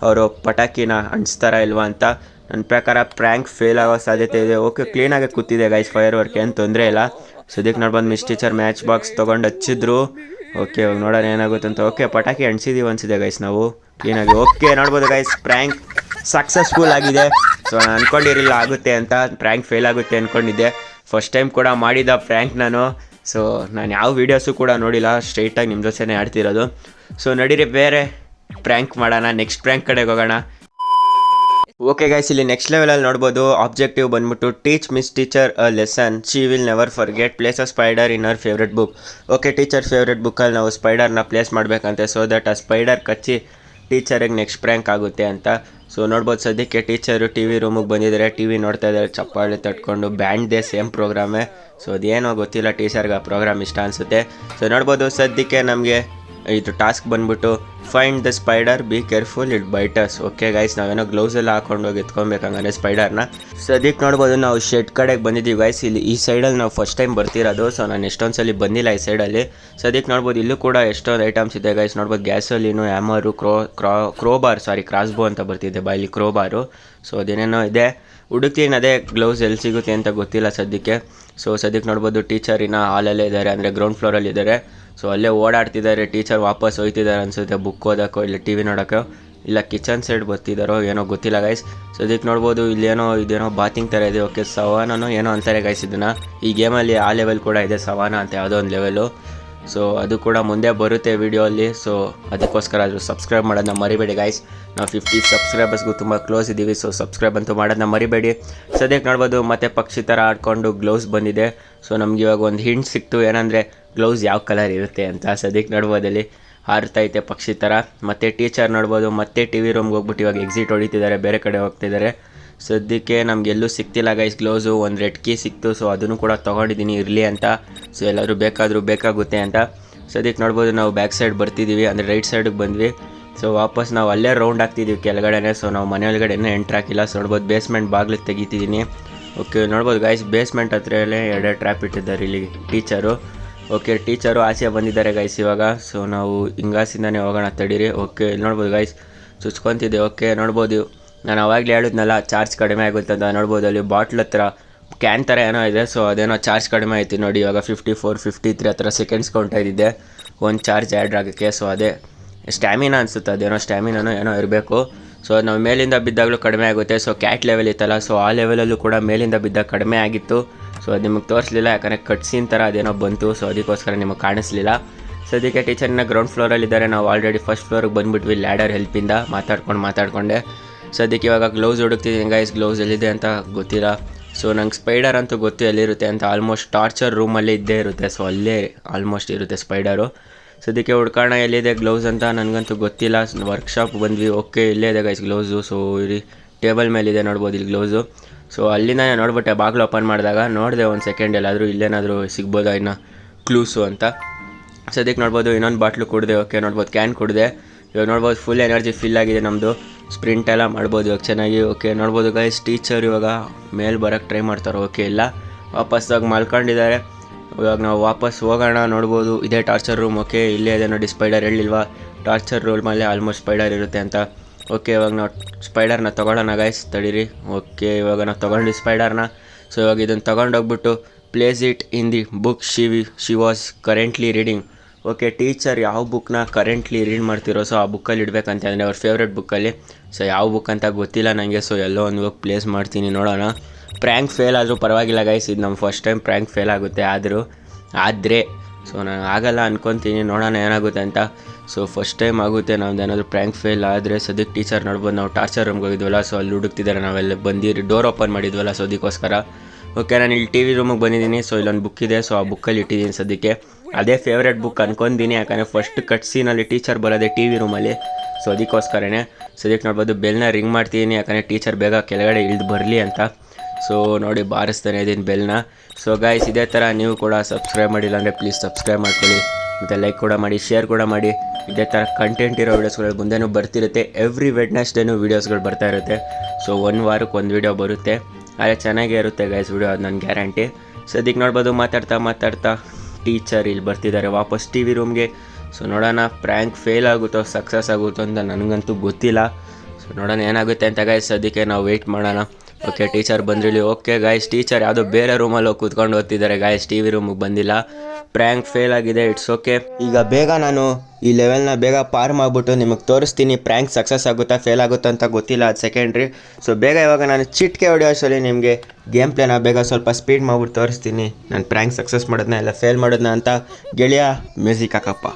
ಅವರು ಪಟಾಕಿನ ಅಂಟಿಸ್ತಾರಾ ಇಲ್ವಾ ಅಂತ. ನನ್ನ ಪ್ರಕಾರ ಪ್ರ್ಯಾಂಕ್ ಫೇಲ್ ಆಗೋ ಸಾಧ್ಯತೆ ಇದೆ. ಓಕೆ ಕ್ಲೀನಾಗಿ ಕೂತಿದೆ ಗೈಸ್ ಫೈರ್ ವರ್ಕ್, ಏನು ತೊಂದರೆ ಇಲ್ಲ. ಸದ್ಯಕ್ಕೆ ನೋಡ್ಬಂದು ಮಿಸ್ ಟೀಚರ್ ಮ್ಯಾಚ್ ಬಾಕ್ಸ್ ತೊಗೊಂಡು ಹಚ್ಚಿದ್ರು. ಓಕೆ ಇವಾಗ ನೋಡೋಣ ಏನಾಗುತ್ತೆ ಅಂತ. ಓಕೆ ಪಟಾಕಿ ಅಂಟಿಸಿದ್ದೀವಿ ಅನಿಸಿದೆ ಗೈಸ್ ನಾವು ಕ್ಲೀನಾಗಿ. ಓಕೆ ನೋಡ್ಬೋದು ಗೈಸ್ ಪ್ರ್ಯಾಂಕ್ ಸಕ್ಸಸ್ಫುಲ್ ಆಗಿದೆ. ಸೊ ನಾನು ಅಂದ್ಕೊಂಡಿರಲಿಲ್ಲ ಆಗುತ್ತೆ ಅಂತ, ಪ್ರ್ಯಾಂಕ್ ಫೇಲ್ ಆಗುತ್ತೆ ಅಂದ್ಕೊಂಡಿದ್ದೆ. ಫಸ್ಟ್ ಟೈಮ್ ಕೂಡ ಮಾಡಿದ ಪ್ರ್ಯಾಂಕ್ ನಾನು. ಸೊ ನಾನು ಯಾವ ವೀಡಿಯೋಸು ಕೂಡ ನೋಡಿಲ್ಲ, ಸ್ಟ್ರೈಟಾಗಿ ನಿಮ್ಮ ಜೊತೆನೇ ಆಡ್ತಿರೋದು. ಸೊ ನಡೀರಿ ಬೇರೆ ಪ್ರ್ಯಾಂಕ್ ಮಾಡೋಣ, ನೆಕ್ಸ್ಟ್ ಪ್ರ್ಯಾಂಕ್ ಕಡೆಗೆ ಹೋಗೋಣ. ಓಕೆ ಗೈಸ್ ಇಲ್ಲಿ ನೆಕ್ಸ್ಟ್ ಲೆವೆಲಲ್ಲಿ ನೋಡ್ಬೋದು ಆಬ್ಜೆಕ್ಟಿವ್ ಬಂದ್ಬಿಟ್ಟು teach miss teacher a lesson, she will never forget place a spider in Har favourite book. Okay teacher favourite ಬುಕ್ಕಲ್ಲಿ ನಾವು ಸ್ಪೈಡರ್ನ ಪ್ಲೇಸ್ ಮಾಡಬೇಕಂತೆ, ಸೊ ದಟ್ ಆ ಸ್ಪೈಡರ್ ಕಚ್ಚಿ ಟೀಚರಿಗೆ ನೆಕ್ಸ್ಟ್ ಪ್ರ್ಯಾಂಕ್ ಆಗುತ್ತೆ ಅಂತ. ಸೊ ನೋಡ್ಬೋದು ಸದ್ಯಕ್ಕೆ ಟೀಚರು ಟಿ ವಿ ರೂಮಿಗೆ ಬಂದಿದ್ದಾರೆ, ಟಿ ವಿ ನೋಡ್ತಾ ಇದ್ದಾರೆ ಚಪ್ಪಾಳೆ ತಟ್ಕೊಂಡು. ಬ್ಯಾಂಡ್ದೇ ಸೇಮ್ ಪ್ರೋಗ್ರಾಮೇ. ಸೊ ಅದೇನೋ ಗೊತ್ತಿಲ್ಲ, ಟೀಚರ್ಗೆ ಆ ಪ್ರೋಗ್ರಾಮ್ ಇಷ್ಟ ಅನಿಸುತ್ತೆ. ಸೊ ನೋಡ್ಬೋದು ಸದ್ಯಕ್ಕೆ ನಮಗೆ ಇದು ಟಾಸ್ಕ್ ಬಂದ್ಬಿಟ್ಟು find the spider, be careful it biters. Okay guys ನಾವೇನೋ ಗ್ಲೌಸ್ ಎಲ್ಲ ಹಾಕೊಂಡೋಗಿ ಎತ್ಕೊಬೇಕಂಗಾನೆ ಸ್ಪೈಡರ್ನ. ಸದ್ಯಕ್ಕೆ ನೋಡ್ಬೋದು ನಾವು ಶೆಡ್ ಕಡೆಗೆ ಬಂದಿದ್ದೀವಿ ಗೈಸ್. ಇಲ್ಲಿ ಈ ಸೈಡಲ್ಲಿ ನಾವು ಫಸ್ಟ್ ಟೈಮ್ ಬರ್ತಿರೋದು. ಸೊ ನಾನು ಎಷ್ಟೊಂದು ಸಲ ಬಂದಿಲ್ಲ ಈ ಸೈಡಲ್ಲಿ. ಸದ್ಯಕ್ಕೆ ನೋಡ್ಬೋದು ಇಲ್ಲೂ ಕೂಡ ಎಷ್ಟೊಂದು ಐಟಮ್ಸ್ ಇದೆ ಗೈಸ್. ನೋಡ್ಬೋದು ಗ್ಯಾಸೋಲಿನು, ಹ್ಯಾಮರು, ಕ್ರೋಬಾರ್ ಕ್ರಾಸ್ಬೋ ಅಂತ ಬರ್ತಿದೆ ಇಲ್ಲಿ ಕ್ರೋಬಾರು. ಸೊ ಅದೇನೇನೋ ಇದೆ, ಹುಡುಕ್ತೀನಿ ಅದೇ ಗ್ಲೌಸ್ ಎಲ್ಲಿ ಸಿಗುತ್ತೆ ಅಂತ ಗೊತ್ತಿಲ್ಲ ಸದ್ಯಕ್ಕೆ. ಸೊ ಸದ್ಯಕ್ಕೆ ನೋಡ್ಬೋದು ಟೀಚರಿನ ಹಾಲಲ್ಲೇ ಇದ್ದಾರೆ, ಅಂದರೆ ಗ್ರೌಂಡ್ ಫ್ಲೋರಲ್ಲಿ ಇದ್ದಾರೆ. ಸೊ ಅಲ್ಲೇ ಓಡಾಡ್ತಿದ್ದಾರೆ. ಟೀಚರ್ ವಾಪಸ್ ಹೋಗ್ತಿದ್ದಾರೆ ಅನಿಸುತ್ತೆ ಬುಕ್ ಓದೋಕ್ಕೋ ಇಲ್ಲ ಟಿ ವಿ ನೋಡೋಕ್ಕೋ ಇಲ್ಲ ಕಿಚನ್ ಸೈಡ್ ಬರ್ತಿದ್ದಾರೋ ಏನೋ ಗೊತ್ತಿಲ್ಲ ಗೈಸ್. ಸೊ ಅದಕ್ಕೆ ನೋಡ್ಬೋದು ಇಲ್ಲೇನೋ ಇದೇನೋ ಬಾತಿಂಗ್ ಥರ ಇದೆ. ಓಕೆ ಸವಾನೋ ಏನೋ ಅಂತಾರೆ ಗೈಸ್ ಇದನ್ನು. ಈ ಗೇಮಲ್ಲಿ ಆ ಲೆವೆಲ್ ಕೂಡ ಇದೆ ಸವಾನ ಅಂತ ಯಾವುದೋ ಒಂದು ಲೆವೆಲು. ಸೊ ಅದು ಕೂಡ ಮುಂದೆ ಬರುತ್ತೆ ವಿಡಿಯೋಲ್ಲಿ. ಸೊ ಅದಕ್ಕೋಸ್ಕರ ಅದು ಸಬ್ಸ್ಕ್ರೈಬ್ ಮಾಡೋದನ್ನ ಮರಿಬೇಡಿ ಗೈಸ್. ನಾವು 50 ಸಬ್ಸ್ಕ್ರೈಬರ್ಸ್ಗೂ ತುಂಬ ಕ್ಲೋಸ್ ಇದ್ದೀವಿ. ಸೊ ಸಬ್ಸ್ಕ್ರೈಬ್ ಅಂತೂ ಮಾಡೋದನ್ನ ಮರಿಬೇಡಿ. ಸದ್ಯಕ್ಕೆ ನೋಡ್ಬೋದು ಮತ್ತೆ ಪಕ್ಷಿ ಥರ ಆಡ್ಕೊಂಡು ಗ್ಲೌಸ್ ಬಂದಿದೆ. ಸೊ ನಮ್ಗೆ ಇವಾಗ ಒಂದು ಹಿಂಟ್ ಸಿಕ್ತು ಏನಂದರೆ ಗ್ಲೌಸ್ ಯಾವ ಕಲರ್ ಇರುತ್ತೆ ಅಂತ. ಸದ್ಯಕ್ಕೆ ನೋಡ್ಬೋದಲ್ಲಿ ಹಾರ್ತೈತೆ ಪಕ್ಷಿ ಥರ. ಮತ್ತು ಟೀಚರ್ ನೋಡ್ಬೋದು ಮತ್ತೆ ಟಿ ವಿ ರೂಮ್ಗೆ ಹೋಗ್ಬಿಟ್ಟು ಇವಾಗ ಎಕ್ಸಿಟ್ ಹೊಡಿತಿದ್ದಾರೆ, ಬೇರೆ ಕಡೆ ಹೋಗ್ತಿದ್ದಾರೆ. ಸದ್ಯಕ್ಕೆ ನಮಗೆಲ್ಲೂ ಸಿಗ್ತಿಲ್ಲ ಗೈಸ್ ಗ್ಲೌಸು. ಒಂದು ರೆಡ್ ಕೀ ಸಿಕ್ತು, ಸೊ ಅದನ್ನು ಕೂಡ ತೊಗೊಂಡಿದ್ದೀನಿ ಇರಲಿ ಅಂತ. ಸೊ ಎಲ್ಲರೂ ಬೇಕಾಗುತ್ತೆ ಅಂತ. ಸದ್ಯಕ್ಕೆ ನೋಡ್ಬೋದು ನಾವು ಬ್ಯಾಕ್ ಸೈಡ್ ಬರ್ತಿದ್ದೀವಿ, ಅಂದರೆ ರೈಟ್ ಸೈಡಿಗೆ ಬಂದ್ವಿ. ಸೊ ವಾಪಸ್ ನಾವು ಅಲ್ಲೇ ರೌಂಡ್ ಆಗ್ತಿದ್ದೀವಿ ಕೆಳಗಡೆನೆ. ಸೊ ನಾವು ಮನೆ ಒಳಗಡೆನೇ ಎಂಟ್ರ್ ಹಾಕಿಲ್ಲ. ಸೊ ನೋಡ್ಬೋದು ಬೇಸ್ಮೆಂಟ್ ಬಾಗಿಲು ತೆಗಿತಿದ್ದೀನಿ. ಓಕೆ ನೋಡ್ಬೋದು ಗೈಸ್ ಬೇಸ್ಮೆಂಟ್ ಹತ್ರಲ್ಲೇ 2 ಟ್ರ್ಯಾಪ್ ಇಟ್ಟಿದ್ದಾರೆ ಇಲ್ಲಿ ಟೀಚರು. ಓಕೆ ಟೀಚರು ಆಚೆ ಬಂದಿದ್ದಾರೆ ಗೈಸ್ ಇವಾಗ. ಸೊ ನಾವು ಹಿಂಗಾಸಿಂದಾನೆ ಹೋಗೋಣ ತಡೀರಿ. ಓಕೆ ಇಲ್ಲಿ ನೋಡ್ಬೋದು ಗೈಸ್ ಚುಚ್ಕೊತಿದ್ದೆ. ಓಕೆ ನೋಡ್ಬೋದು ನಾನು ಅವಾಗಲೇ ಹೇಳಿದ್ನಲ್ಲ ಚಾರ್ಜ್ ಕಡಿಮೆ ಆಗುತ್ತೆ ಅಂತ. ನೋಡ್ಬೋದು ಅಲ್ಲಿ ಬಾಟ್ಲ್ ಹತ್ರ ಕ್ಯಾನ್ ಥರ ಏನೋ ಇದೆ. ಸೊ ಅದೇನೋ ಚಾರ್ಜ್ ಕಡಿಮೆ ಆಯ್ತು ನೋಡಿ ಇವಾಗ 54, 53 ಹತ್ರ ಸೆಕೆಂಡ್ಸ್ ಕೌಂಟ್ ಇದ್ದಿದ್ದೆ ಒಂದು ಚಾರ್ಜ್ ಆ್ಯಡ್ ಆಗೋಕ್ಕೆ. ಸೊ ಅದೇ ಸ್ಟ್ಯಾಮಿನಾ ಅನಿಸುತ್ತೆ, ಅದೇನೋ ಸ್ಟ್ಯಾಮಿನಾನೋ ಏನೋ ಇರಬೇಕು. ಸೊ ನಾವು ಮೇಲಿಂದ ಬಿದ್ದಾಗಲೂ ಕಡಿಮೆ ಆಗುತ್ತೆ. ಸೊ ಕ್ಯಾಟ್ ಲೆವೆಲ್ ಇತ್ತಲ್ಲ, ಸೊ ಆ ಲೆವೆಲಲ್ಲೂ ಕೂಡ ಮೇಲಿಂದ ಬಿದ್ದಾಗ ಕಡಿಮೆ ಆಗಿತ್ತು. ಸೊ ಅದು ನಿಮಗೆ ತೋರಿಸಲಿಲ್ಲ, ಯಾಕಂದರೆ ಕಟ್ ಸೀನ್ ಥರ ಅದೇನೋ ಬಂತು. ಸೊ ಅದಕ್ಕೋಸ್ಕರ ನಿಮಗೆ ಕಾಣಿಸ್ಲಿಲ್ಲ. ಸದ್ಯಕ್ಕೆ ಟೀಚರ್ನ ಗ್ರೌಂಡ್ ಫ್ಲೋರಲ್ಲಿದ್ದಾರೆ, ನಾವು ಆಲ್ರೆಡಿ ಫಸ್ಟ್ ಫ್ಲೋರಿಗೆ ಬಂದುಬಿಟ್ವಿ ಲ್ಯಾಡರ್ ಹೆಲ್ಪಿಂದ ಮಾತಾಡ್ಕೊಂಡೆ. ಸದ್ಯಕ್ಕೆ ಇವಾಗ ಗ್ಲೌಸ್ ಹುಡುಕ್ತಿದ್ದೀನಿ ಗೈಸ್, ಗ್ಲೌಸ್ ಎಲ್ಲಿದೆ ಅಂತ ಗೊತ್ತಿಲ್ಲ. ಸೊ ನಂಗೆ ಸ್ಪೈಡರ್ ಅಂತೂ ಗೊತ್ತು ಎಲ್ಲಿರುತ್ತೆ ಅಂತ. ಆಲ್ಮೋಸ್ಟ್ ಟಾರ್ಚರ್ ರೂಮಲ್ಲೇ ಇದ್ದೇ ಇರುತ್ತೆ. ಸೊ ಅಲ್ಲೇ ಆಲ್ಮೋಸ್ಟ್ ಇರುತ್ತೆ ಸ್ಪೈಡರು. ಸದ್ಯಕ್ಕೆ ಹುಡ್ಕೋಣ ಎಲ್ಲಿದೆ ಗ್ಲೌಸ್ ಅಂತ, ನನಗಂತೂ ಗೊತ್ತಿಲ್ಲ. ವರ್ಕ್ಶಾಪ್ ಬಂದ್ವಿ. ಓಕೆ ಇಲ್ಲೇ ಇದೆ ಗೈಸ್ ಗ್ಲೌಸು. ಸೊ ಇಲ್ಲಿ ಟೇಬಲ್ ಮೇಲಿದೆ ನೋಡ್ಬೋದು ಇಲ್ಲಿ ಗ್ಲೌಸು. ಸೊ ಅಲ್ಲಿಂದ ನೋಡ್ಬಿಟ್ಟೆ ಬಾಗಿಲು ಓಪನ್ ಮಾಡಿದಾಗ ನೋಡಿದೆ ಒಂದು ಸೆಕೆಂಡ್ ಎಲ್ಲಾದರೂ ಇಲ್ಲೇನಾದರೂ ಸಿಗ್ಬೋದಾ ಇನ್ನು ಕ್ಲೂಸು ಅಂತ. ಸದ್ಯಕ್ಕೆ ನೋಡ್ಬೋದು ಇನ್ನೊಂದು ಬಾಟ್ಲು ಕುಡಿದೆ. ಓಕೆ ನೋಡ್ಬೋದು ಕ್ಯಾನ್ ಕುಡಿದೆ. ಇವಾಗ ನೋಡ್ಬೋದು ಫುಲ್ ಎನರ್ಜಿ ಫಿಲ್ ಆಗಿದೆ ನಮ್ಮದು. ಸ್ಪ್ರಿಂಟ್ ಎಲ್ಲ ಮಾಡ್ಬೋದು ಇವಾಗ ಚೆನ್ನಾಗಿ. ಓಕೆ ನೋಡ್ಬೋದು ಗೈಸ್ ಟೀಚರ್ ಇವಾಗ ಮೇಲೆ ಬರೋಕ್ಕೆ ಟ್ರೈ ಮಾಡ್ತಾರೆ. ಓಕೆ ಇಲ್ಲ ವಾಪಸ್ಸಾಗಿ ಮಲ್ಕೊಂಡಿದ್ದಾರೆ. ಇವಾಗ ನಾವು ವಾಪಸ್ ಹೋಗೋಣ. ನೋಡ್ಬೋದು ಇದೇ ಟಾರ್ಚರ್ ರೂಮ್. ಓಕೆ ಇಲ್ಲೇ ಇದೆ ನೋಡಿ ಸ್ಪೈಡರ್, ಹೇಳಿಲ್ವಾ ಟಾರ್ಚರ್ ರೂಮಲ್ಲೇ ಆಲ್ಮೋಸ್ಟ್ ಸ್ಪೈಡರ್ ಇರುತ್ತೆ ಅಂತ. ಓಕೆ ಇವಾಗ ನಾವು ಸ್ಪೈಡರ್ನ ತೊಗೊಳ್ಳೋಣ ಗೈಸ್ ತಡೀರಿ. ಓಕೆ ಇವಾಗ ನಾವು ತೊಗೊಂಡು ಸ್ಪೈಡರ್ನ. ಸೊ ಇವಾಗ ಇದನ್ನು ತೊಗೊಂಡೋಗ್ಬಿಟ್ಟು place it in the book she was currently reading. Okay teacher ಯಾವ ಬುಕ್ನ ಕರೆಂಟ್ಲಿ ರೀಡ್ ಮಾಡ್ತಿರೋ ಸೊ ಆ ಬುಕ್ಕಲ್ಲಿ ಇಡಬೇಕಂತ, ಅಂದರೆ ಅವ್ರ ಫೇವ್ರೆಟ್ ಬುಕ್ಕಲ್ಲಿ. ಸೊ ಯಾವ ಬುಕ್ ಅಂತ ಗೊತ್ತಿಲ್ಲ ನನಗೆ. ಸೊ ಎಲ್ಲೋ ಒಂದು ಬುಕ್ ಪ್ಲೇಸ್ ಮಾಡ್ತೀನಿ, ನೋಡೋಣ. ಪ್ರ್ಯಾಂಕ್ ಫೇಲ್ ಆದರೂ ಪರವಾಗಿಲ್ಲ ಗೈಸ್, ಇದು ನಮ್ಮ ಫಸ್ಟ್ ಟೈಮ್ ಪ್ರ್ಯಾಂಕ್ ಫೇಲ್ ಆಗುತ್ತೆ. ಆದರೆ ಸೊ ನಾನು ಆಗಲ್ಲ ಅನ್ಕೊತೀನಿ, ನೋಡೋಣ ಏನಾಗುತ್ತೆ ಅಂತ. ಸೊ ಫಸ್ಟ್ ಟೈಮ್ ಆಗುತ್ತೆ ನಮ್ದು ಏನಾದರೂ ಪ್ರ್ಯಾಂಕ್ ಫೇಲ್ ಆದರೆ ಸದ್ಯಕ್ಕೆ ಟೀಚರ್ ನೋಡ್ಬೋದು ನಾವು ಟಾರ್ಚರ್ ರೂಮ್ಗೆ ಹೋಗಿದ್ವಲ್ಲ, ಸೊ ಅಲ್ಲಿ ಹುಡುಕ್ತಿದ್ದಾರೆ, ನಾವೆಲ್ಲ ಬಂದು ಡೋರ್ ಓಪನ್ ಮಾಡಿದ್ವಲ್ಲ, ಸೊ ಅದಕ್ಕೋಸ್ಕರ. ಓಕೆ, ನಾನು ಇಲ್ಲಿ TV ರೂಮಿಗೆ ಬಂದಿದ್ದೀನಿ. ಸೊ ಇಲ್ಲೊಂದು ಬುಕ್ ಇದೆ, ಸೊ ಆ ಬುಕ್ಕಲ್ಲಿ ಇಟ್ಟಿದ್ದೀನಿ ಸದ್ಯಕ್ಕೆ. ಅದೇ ಫೇವ್ರೇಟ್ ಬುಕ್ ಅನ್ಕೊಂತೀನಿ, ಯಾಕಂದರೆ ಫಸ್ಟ್ ಕಟ್ ಸೀನಲ್ಲಿ ಟೀಚರ್ ಬರೋದೇ TV ರೂಮಲ್ಲಿ. ಸೊ ಅದಕ್ಕೋಸ್ಕರನೇ ಸದ್ಯಕ್ಕೆ ನೋಡ್ಬೋದು ಬೆಲ್ನ ರಿಂಗ್ ಮಾಡ್ತಿದ್ದೀನಿ, ಯಾಕಂದರೆ ಟೀಚರ್ ಬೇಗ ಕೆಳಗಡೆ ಇಳಿದು ಬರಲಿ ಅಂತ. ಸೊ ನೋಡಿ ಬಾರಿಸ್ತಾನೆ ಇದ್ದೀನಿ ಬೆಲ್ನ. ಸೊ ಗೈಸ್, ಇದೇ ಥರ ನೀವು ಕೂಡ ಸಬ್ಸ್ಕ್ರೈಬ್ ಮಾಡಿಲ್ಲ ಅಂದರೆ ಪ್ಲೀಸ್ ಸಬ್ಸ್ಕ್ರೈಬ್ ಮಾಡ್ಕೊಳ್ಳಿ, ಮತ್ತು ಲೈಕ್ ಕೂಡ ಮಾಡಿ, ಶೇರ್ ಕೂಡ ಮಾಡಿ. ಇದೇ ಥರ ಕಂಟೆಂಟ್ ಇರೋ ವೀಡಿಯೋಸ್ಗಳು ಮುಂದೆನೂ ಬರ್ತಿರುತ್ತೆ. ಎವ್ರಿ ವೆಡ್ನೆಸ್ಡೇನೂ ವೀಡಿಯೋಸ್ಗಳು ಬರ್ತಾ ಇರುತ್ತೆ. ಸೊ 1 ವಾರಕ್ಕೆ 1 ವೀಡಿಯೋ ಬರುತ್ತೆ, ಆದರೆ ಚೆನ್ನಾಗೇ ಇರುತ್ತೆ ಗೈಸ್ ವಿಡಿಯೋ, ಅದು ನನ್ನ ಗ್ಯಾರಂಟಿ. ಸದ್ಯಕ್ಕೆ ನೋಡ್ಬೋದು ಮಾತಾಡ್ತಾ ಟೀಚರ್ ಇಲ್ಲಿ ಬರ್ತಿದ್ದಾರೆ ವಾಪಸ್ TV ರೂಮ್ಗೆ. ಸೊ ನೋಡೋಣ ಪ್ರ್ಯಾಂಕ್ ಫೇಲ್ ಆಗುತ್ತೋ ಸಕ್ಸಸ್ ಆಗುತ್ತೋ ಅಂತ ನನಗಂತೂ ಗೊತ್ತಿಲ್ಲ. ಸೊ ನೋಡೋಣ ಏನಾಗುತ್ತೆ ಅಂತ ಗೈಸ್, ಸದ್ಯಕ್ಕೆ ನಾವು ವೆಯ್ಟ್ ಮಾಡೋಣ. ಓಕೆ, ಟೀಚರ್ ಬಂದಿರಲಿ. ಓಕೆ ಗೈಸ್, ಟೀಚರ್ ಯಾವುದೋ ಬೇರೆ ರೂಮಲ್ಲಿ ಹೋಗಿ ಕೂತ್ಕೊಂಡು ಓದ್ತಿದ್ದಾರೆ ಗೈಸ್, TV ರೂಮಿಗೆ ಬಂದಿಲ್ಲ. ಪ್ರ್ಯಾಂಕ್ ಫೇಲ್ ಆಗಿದೆ, ಇಟ್ಸ್ ಓಕೆ. ಈಗ ಬೇಗ ನಾನು ಈ ಲೆವೆಲ್ನ ಬೇಗ ಪಾರ್ ಮಾಡಿಬಿಟ್ಟು ನಿಮಗೆ ತೋರಿಸ್ತೀನಿ. ಪ್ರ್ಯಾಂಕ್ ಸಕ್ಸಸ್ ಆಗುತ್ತಾ ಫೇಲ್ ಆಗುತ್ತಾ ಅಂತ ಗೊತ್ತಿಲ್ಲ, ಅದು ಸೆಕೆಂಡ್ರಿ. ಸೊ ಬೇಗ ಇವಾಗ ನಾನು ಚಿಟ್ಕೆ ಹೊಡೆಯೋಷ್ಟರಲ್ಲಿ ನಿಮಗೆ ಗೇಮ್ ಪ್ಲೇನ ಬೇಗ ಸ್ವಲ್ಪ ಸ್ಪೀಡ್ ಮಾಡ್ಬಿಟ್ಟು ತೋರಿಸ್ತೀನಿ, ನಾನು ಪ್ರ್ಯಾಂಕ್ ಸಕ್ಸಸ್ ಮಾಡೋದನ್ನ ಇಲ್ಲ ಫೇಲ್ ಮಾಡೋದನ್ನ ಅಂತ. ಗೆಳೆಯ ಮ್ಯೂಸಿಕ್ ಹಾಕಪ್ಪ.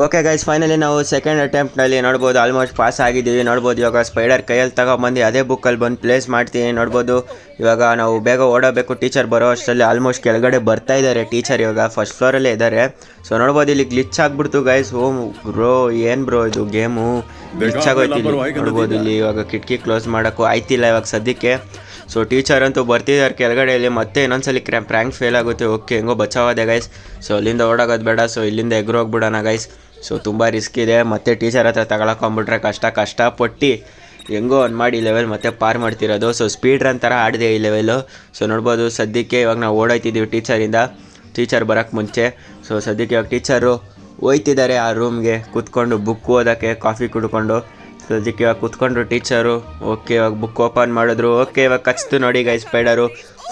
ಓಕೆ ಗೈಸ್, ಫೈನಲಿ ನಾವು ಸೆಕೆಂಡ್ ಅಟೆಂಪ್ಟ್ನಲ್ಲಿ ನೋಡ್ಬೋದು ಆಲ್ಮೋಸ್ಟ್ ಪಾಸ್ ಆಗಿದ್ದೀವಿ. ನೋಡ್ಬೋದು ಇವಾಗ ಸ್ಪೈಡರ್ ಕೈಯಲ್ಲಿ ತಗೊಬಂದು ಅದೇ ಬುಕ್ಕಲ್ಲಿ ಬಂದು ಪ್ಲೇಸ್ ಮಾಡ್ತೀನಿ. ನೋಡ್ಬೋದು ಇವಾಗ ನಾವು ಬೇಗ ಓಡಬೇಕು, ಟೀಚರ್ ಬರೋ ಅಷ್ಟರಲ್ಲಿ ಆಲ್ಮೋಸ್ಟ್ ಕೆಳಗಡೆ ಬರ್ತಾ ಇದ್ದಾರೆ. ಟೀಚರ್ ಇವಾಗ ಫಸ್ಟ್ ಫ್ಲೋರಲ್ಲೇ ಇದ್ದಾರೆ. ಸೊ ನೋಡ್ಬೋದು ಇಲ್ಲಿ ಗ್ಲಿಚ್ ಆಗಿಬಿಡ್ತು ಗೈಸ್. ಬ್ರೋ ಏನು ಬ್ರೋ ಇದು ಗೇಮು ಗ್ಲಿಚ್ ಆಗೋಯ್ತು ಇಲ್ಲಿ. ನೋಡ್ಬೋದು ಇಲ್ಲಿ ಇವಾಗ ಕಿಟಕಿ ಕ್ಲೋಸ್ ಮಾಡೋಕ್ಕೂ ಆಯ್ತಿಲ್ಲ ಇವಾಗ ಸದ್ಯಕ್ಕೆ. ಸೊ ಟೀಚರ್ ಅಂತೂ ಬರ್ತಿದ್ದಾರೆ ಕೆಳಗಡೆಯಲ್ಲಿ. ಮತ್ತೆ ಇನ್ನೊಂದ್ಸಲಿ ಪ್ರ್ಯಾಂಕ್ ಫೇಲ್ ಆಗುತ್ತೆ. ಓಕೆ, ಹೆಂಗೋ ಬಚಾವಾದೆ ಗೈಸ್. ಸೊ ಅಲ್ಲಿಂದ ಓಡಾಗೋದು ಬೇಡ, ಸೊ ಇಲ್ಲಿಂದ ಎಗ್ರೋಗ್ಬಿಡೋಣ ಗೈಸ್. ಸೊ ತುಂಬ ರಿಸ್ಕ್ ಇದೆ, ಮತ್ತೆ ಟೀಚರ್ ಹತ್ರ ತಗೊಳಕೊಂಬಿಟ್ರೆ ಕಷ್ಟಪಟ್ಟು ಹೆಂಗೋ ಒಂದು ಮಾಡಿ ಈ ಲೆವೆಲ್ ಮತ್ತೆ ಪಾರ್ ಮಾಡ್ತಿರೋದು. ಸೊ ಸ್ಪೀಡ್ ರನ್ ಥರ ಆಡಿದೆ ಈ ಲೆವೆಲು. ಸೊ ನೋಡ್ಬೋದು ಸದ್ಯಕ್ಕೆ ಇವಾಗ ನಾವು ಓಡಾಯ್ತಿದ್ದೀವಿ ಟೀಚರಿಂದ, ಟೀಚರ್ ಬರೋಕ್ಕೆ ಮುಂಚೆ. ಸೊ ಸದ್ಯಕ್ಕೆ ಇವಾಗ ಟೀಚರು ಹೋಯ್ತಿದ್ದಾರೆ ಆ ರೂಮ್ಗೆ ಕೂತ್ಕೊಂಡು ಬುಕ್ ಓದೋಕ್ಕೆ, ಕಾಫಿ ಕುಡ್ಕೊಂಡು. ಸದ್ಯಕ್ಕೆ ಇವಾಗ ಕೂತ್ಕೊಂಡ್ರು ಟೀಚರು. ಓಕೆ, ಇವಾಗ ಬುಕ್ ಓಪನ್ ಮಾಡಿದ್ರು. ಓಕೆ, ಇವಾಗ ಕಚ್ತು ನೋಡಿ ಗೈಸ್ ಸ್ಪೈಡರು.